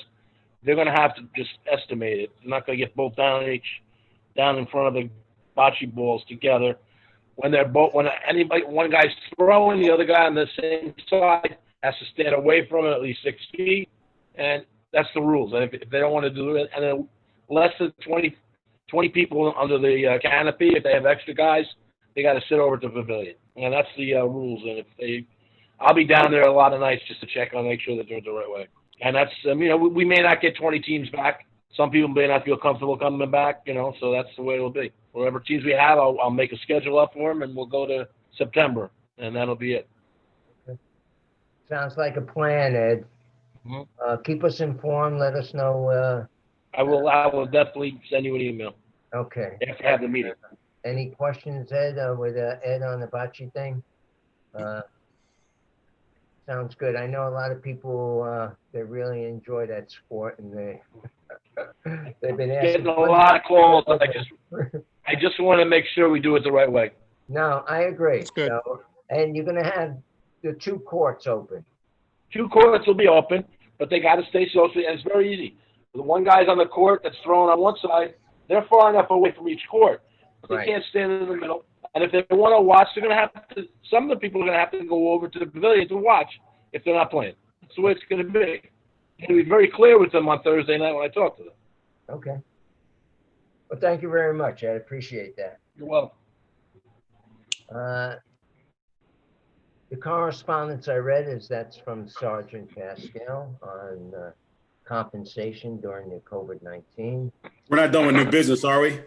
they're going to have to just estimate it. They're not going to get both down in front of the bocce balls together. When one guy's throwing, the other guy on the same side has to stand away from it at least 6 feet, and that's the rules. And if they don't want to do it, and then less than 20 people under the canopy, if they have extra guys, they got to sit over at the pavilion, and that's the rules. And I'll be down there a lot of nights just to check on, make sure that they're the right way. And that's we may not get 20 teams back. Some people may not feel comfortable coming back, so that's the way it'll be. whatever teams we have, I'll make a schedule up for them, and we'll go to September, and that'll be it.
Sounds like a plan, Ed.
Mhm.
Keep us informed, let us know,
I will definitely send you an email
okay.
after I have the meeting.
Any questions, Ed, with Ed on the bocce thing? Sounds good. I know a lot of people, they really enjoy that sport and they've been asking.
Getting a lot of calls. I just want to make sure we do it the right way.
No, I agree.
That's good.
So, and you're gonna have the 2 courts open.
2 courts will be open, but they got to stay social, and it's very easy. The one guy's on the court that's throwing on one side, they're far enough away from each court. But they
Right.
can't stand in the middle. And if they want to watch, they're going to have to, some of the people are going to have to go over to the pavilion to watch if they're not playing. That's the way it's going to be. I'm going to be very clear with them on Thursday night when I talk to them.
Okay. Well, thank you very much. I appreciate that.
You're welcome.
The correspondence I read that's from Sergeant Pascal on compensation during the COVID-19.
We're not done with new business, are we?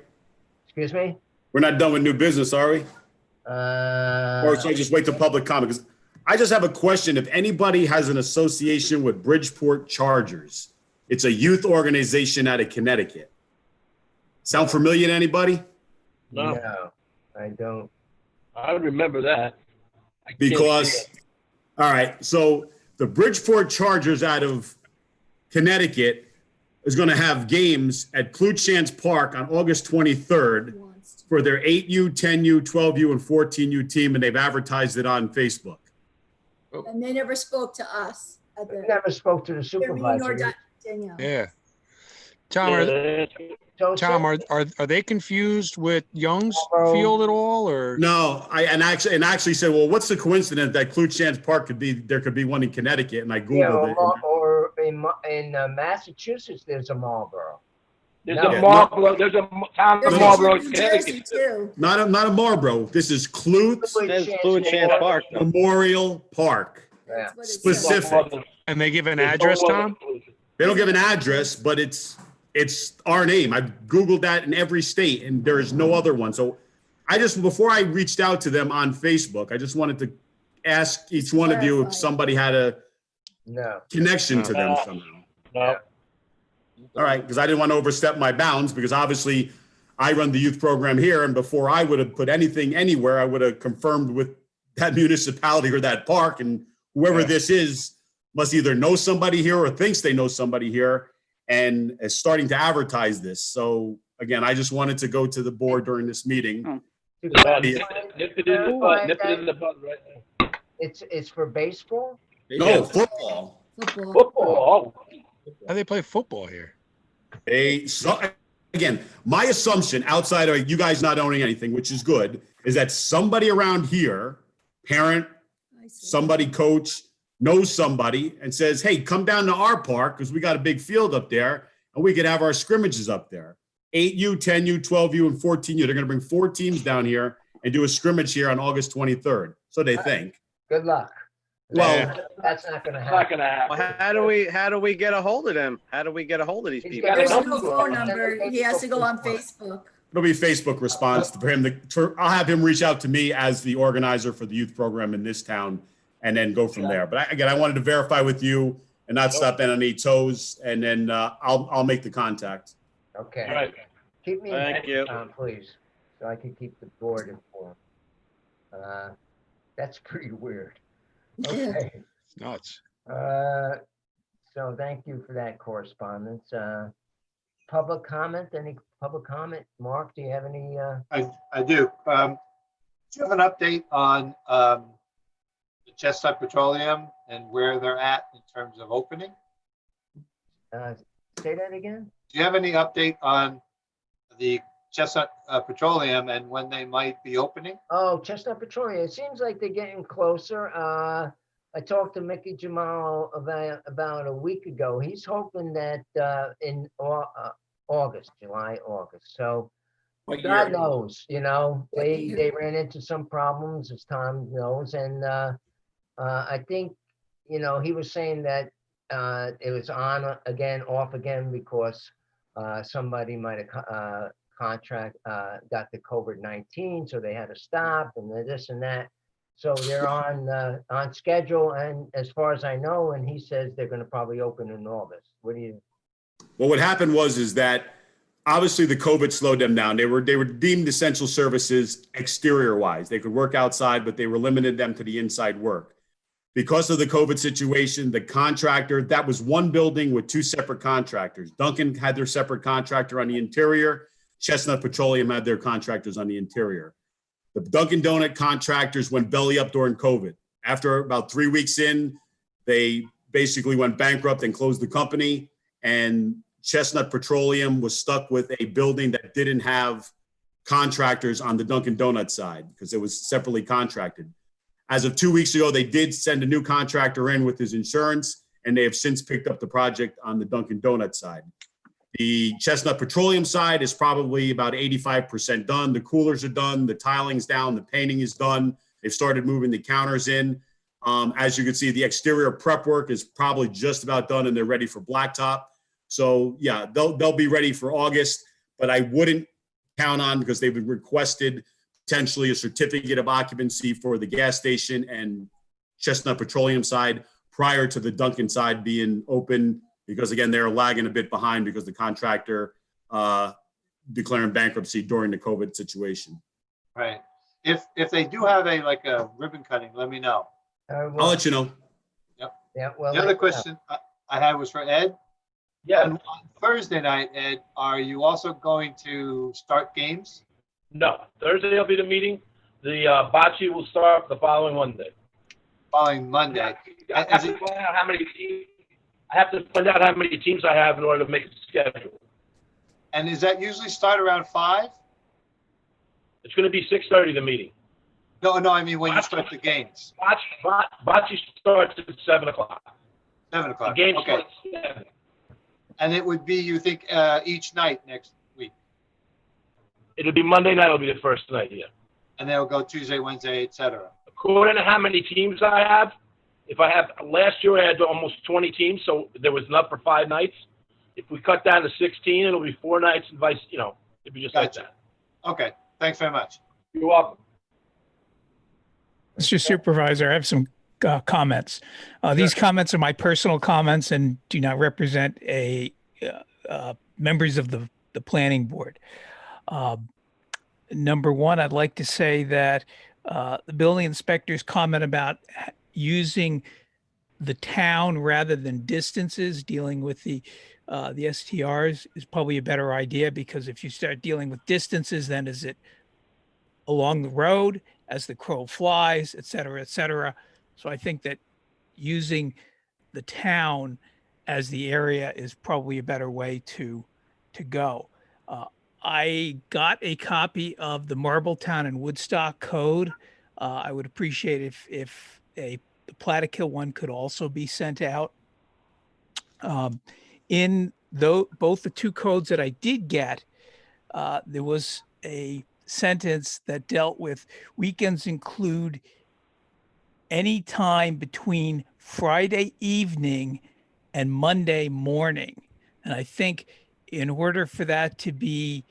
Excuse me?
We're not done with new business, are we? Or should I just wait to public comment? Because I just have a question. If anybody has an association with Bridgeport Chargers, it's a youth organization out of Connecticut. Sound familiar to anybody?
No,
I don't.
I remember that. I can't
Because,
see
all right, so the Bridgeport Chargers out of Connecticut is going to have games at Cluchance Park on August 23rd for their 8U, 10U, 12U, and 14U team, and they've advertised it on Facebook.
And they never spoke to us. At the,
Never spoke to the
nor
supervisor.
Danielle.
Yeah. Tom, are they confused with Young's Field at all, or?
No, I actually said, well, what's the coincidence that Cluchance Park there could be one in Connecticut, and I Googled it.
Or in Massachusetts, there's a Marlborough.
There's
No.
a Marlborough. There's a town
There's
of
a
Marlborough,
New Jersey
Connecticut.
too.
Not a Marlboro. This is
Chance Park.
Memorial Park.
Yeah.
That's what it says.
Specific.
And they give an address, Tom?
They don't give an address, but it's our name. I've Googled that in every state, and there is no other one. So before I reached out to them on Facebook, I just wanted to ask each one of you if somebody had a connection to them somehow.
No.
All right, because I didn't want to overstep my bounds, because obviously I run the youth program here, and before I would have put anything anywhere, I would have confirmed with that municipality or that park, and whoever this is must either know somebody here or thinks they know somebody here and is starting to advertise this. So again, I just wanted to go to the board during this meeting.
Nip it in the bud right now.
It's for baseball?
No, football.
Football.
How do they play football here?
Again, my assumption outside of you guys not owning anything, which is good, is that somebody around here, parent, somebody coach, knows somebody and says, hey, come down to our park because we got a big field up there and we could have our scrimmages up there. 8U, 10U, 12U, and 14U. They're going to bring 4 teams down here and do a scrimmage here on August 23rd. So they think.
Good luck.
Well,
that's not going to
It's
happen.
not going to happen.
Well, how do we get a hold of them? How do we get a hold of these
He's
people?
got
There's
a
no phone number. He has to go on Facebook.
it'll be Facebook response for him. I'll have him reach out to me as the organizer for the youth program in this town and then go from there. But I wanted to verify with you and not step on any toes. And then I'll make the contact.
Okay.
All right.
Keep me
Thank you.
informed, please, so I can keep the board informed. That's pretty weird. Okay.
It's nuts.
So thank you for that correspondence. Public comment, any public comment? Mark, do you have any?
I do. Do you have an update on the Chestnut Petroleum and where they're at in terms of opening?
Say that again?
Do you have any update on the Chestnut Petroleum and when they might be opening?
Oh, Chestnut Petroleum. It seems like they're getting closer. I talked to Mickey Jamal about a week ago. He's hoping that in August, July, August. So God knows, they ran into some problems, as Tom knows. And I think, he was saying that it was on again, off again, because somebody might have contract, got the COVID-19, so they had to stop and this and that. So they're on schedule, and as far as I know, and he says they're gonna probably open in August. What do you?
Well, what happened is that obviously the COVID slowed them down. They were deemed essential services exterior wise. They could work outside, but they were limited them to the inside work. Because of the COVID situation, the contractor, that was one building with two separate contractors. Duncan had their separate contractor on the interior. Chestnut Petroleum had their contractors on the interior. The Dunkin' Donut contractors went belly up during COVID. After about 3 weeks in, they basically went bankrupt and closed the company. And Chestnut Petroleum was stuck with a building that didn't have contractors on the Dunkin' Donut side because it was separately contracted. As of 2 weeks ago, they did send a new contractor in with his insurance, and they have since picked up the project on the Dunkin' Donut side. The Chestnut Petroleum side is probably about 85% done. The coolers are done, the tiling's down, the painting is done. They've started moving the counters in. As you can see, the exterior prep work is probably just about done, and they're ready for blacktop. So yeah, they'll be ready for August, but I wouldn't count on, because they've requested potentially a certificate of occupancy for the gas station and Chestnut Petroleum side prior to the Dunkin' side being open, because again, they're lagging a bit behind because the contractor declaring bankruptcy during the COVID situation.
Right. If they do have a ribbon cutting, let me know.
I'll let you know.
Yeah, well.
The other question I had was for Ed.
Yeah.
On Thursday night, Ed, are you also going to start games?
No, Thursday will be the meeting. The bocce will start the following Monday.
Following Monday.
I have to find out how many teams. I have to find out how many teams I have in order to make a schedule.
And is that usually start around 5?
It's going to be 6:30, the meeting.
No, I mean when you start the games.
Bocce starts at 7 o'clock.
7 o'clock.
The game
Okay.
starts at 7.
And it would be, you think, each night next week?
It'll be Monday night. Will be the first night, yeah.
And then it'll go Tuesday, Wednesday, etc.
According to how many teams I have, last year I had almost 20 teams, so there was enough for 5 nights. If we cut down to 16, it'll be 4 nights and it'd be just like that.
Okay, thanks very much.
You're welcome.
Mr. Supervisor, I have some comments. These comments are my personal comments and do not represent members of the planning board. Number one, I'd like to say that the building inspector's comment about using the town rather than distances, dealing with the STRs is probably a better idea, because if you start dealing with distances, then is it along the road, as the crow flies, et cetera, et cetera. So I think that using the town as the area is probably a better way to go. I got a copy of the Marlborough and Woodstock Code. I would appreciate if the Plattekill one could also be sent out. In both the two codes that I did get, there was a sentence that dealt with weekends include any time between Friday evening and Monday morning. And I think in order for that to be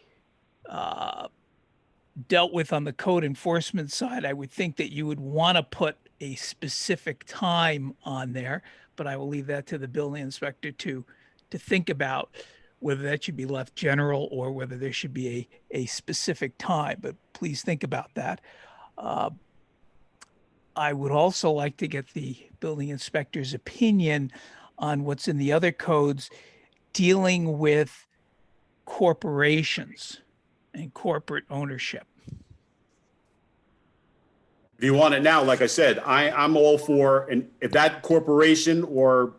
dealt with on the code enforcement side, I would think that you would want to put a specific time on there, but I will leave that to the building inspector to think about whether that should be left general or whether there should be a specific time, but please think about that. I would also like to get the building inspector's opinion on what's in the other codes dealing with corporations and corporate ownership.
If you want it now, like I said, I'm all for, and if that corporation or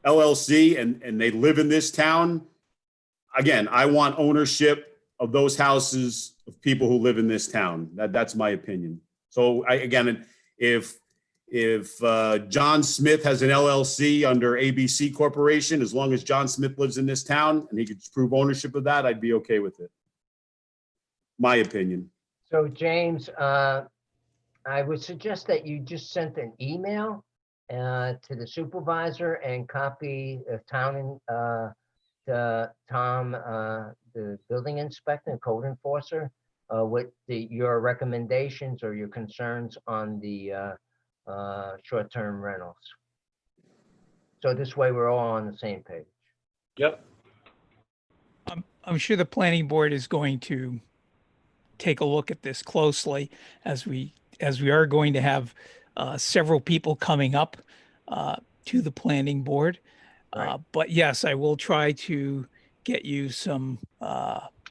LLC and they live in this town, again, I want ownership of those houses of people who live in this town. That's my opinion. So if John Smith has an LLC under ABC Corporation, as long as John Smith lives in this town and he could prove ownership of that, I'd be okay with it. My opinion.
So James, I would suggest that you just sent an email to the supervisor and copy the Tom, the building inspector and code enforcer, with your recommendations or your concerns on the short-term rentals. So this way we're all on the same page.
Yep.
I'm sure the planning board is going to take a look at this closely as we are going to have several people coming up to the planning board.
Right.
But yes, I will try to get you some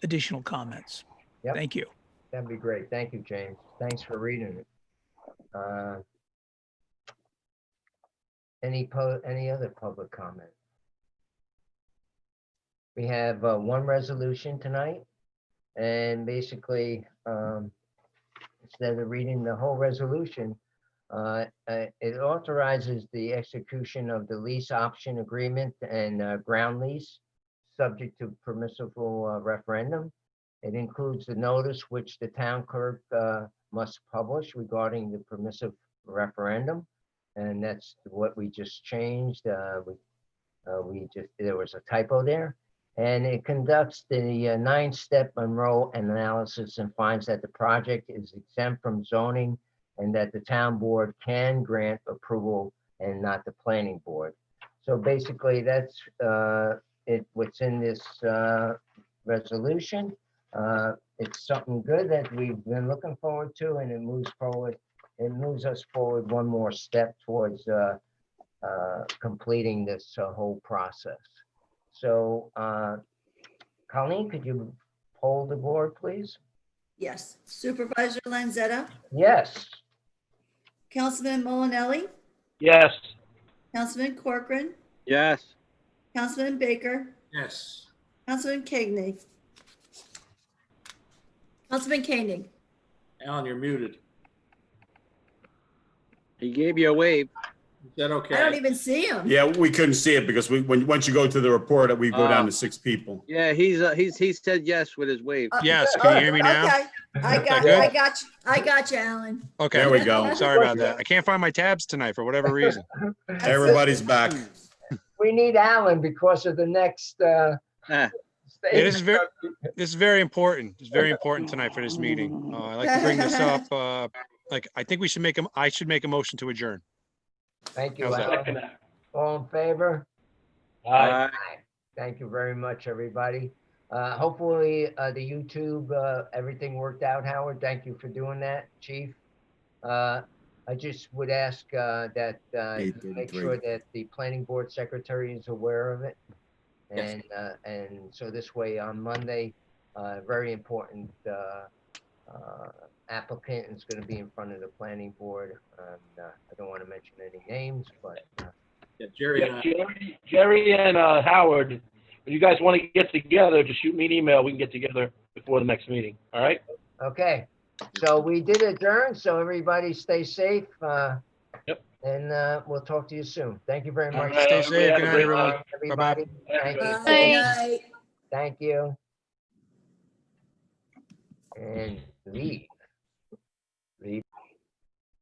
additional comments.
Yep.
Thank you.
That'd be great. Thank you, James. Thanks for reading it. Any other public comment? We have one resolution tonight, and basically, instead of reading the whole resolution, it authorizes the execution of the lease option agreement and ground lease, subject to permissible referendum. It includes the notice which the town clerk must publish regarding the permissive referendum. And that's what we just changed. There was a typo there. And it conducts the 9-step Monroe analysis and finds that the project is exempt from zoning and that the town board can grant approval and not the planning board. So basically that's what's in this resolution. It's something good that we've been looking forward to, and it moves forward. It moves us forward one more step towards completing this whole process. So, Colleen, could you poll the board, please?
Yes. Supervisor Lanzetta,
Yes.
Councilman Molinelli,
Yes.
Councilman Corcoran,
Yes.
Councilman Baker,
Yes.
Councilman Koenig. Councilman Koenig.
Alan, you're muted.
He gave you a wave.
Is that okay?
I don't even see him.
Yeah, we couldn't see it because once you go to the report, we go down to 6 people.
Yeah, he said yes with his wave.
Yes, can you hear me now?
Okay, I got you, Alan.
Okay.
There we go.
Sorry about that. I can't find my tabs tonight for whatever reason.
Everybody's back.
We need Alan because of the next.
Ah,
Yeah, this is very important. It's very important tonight for this meeting. I'd like to bring this up. I think I should make a motion to adjourn.
Thank you,
How's that?
Alan. All in favor?
Aye.
Thank you very much, everybody. Hopefully, the YouTube, everything worked out, Howard. Thank you for doing that, Chief. I just would ask that you make sure that the planning board secretary is aware of it. And so this way on Monday, very important applicant is going to be in front of the planning board. I don't want to mention any names, but
Yeah, Jerry and I.
Jerry and Howard, if you guys want to get together, just shoot me an email. We can get together before the next meeting. All right?
okay. So we did adjourn, so everybody stay safe.
Yep.
And we'll talk to you soon. Thank you very much.
All right,
Stay safe.
have
Good
a
night,
great
everyone.
night.
Everybody.
Bye-bye.
Thank you.
Good night.
Thank you. And leave.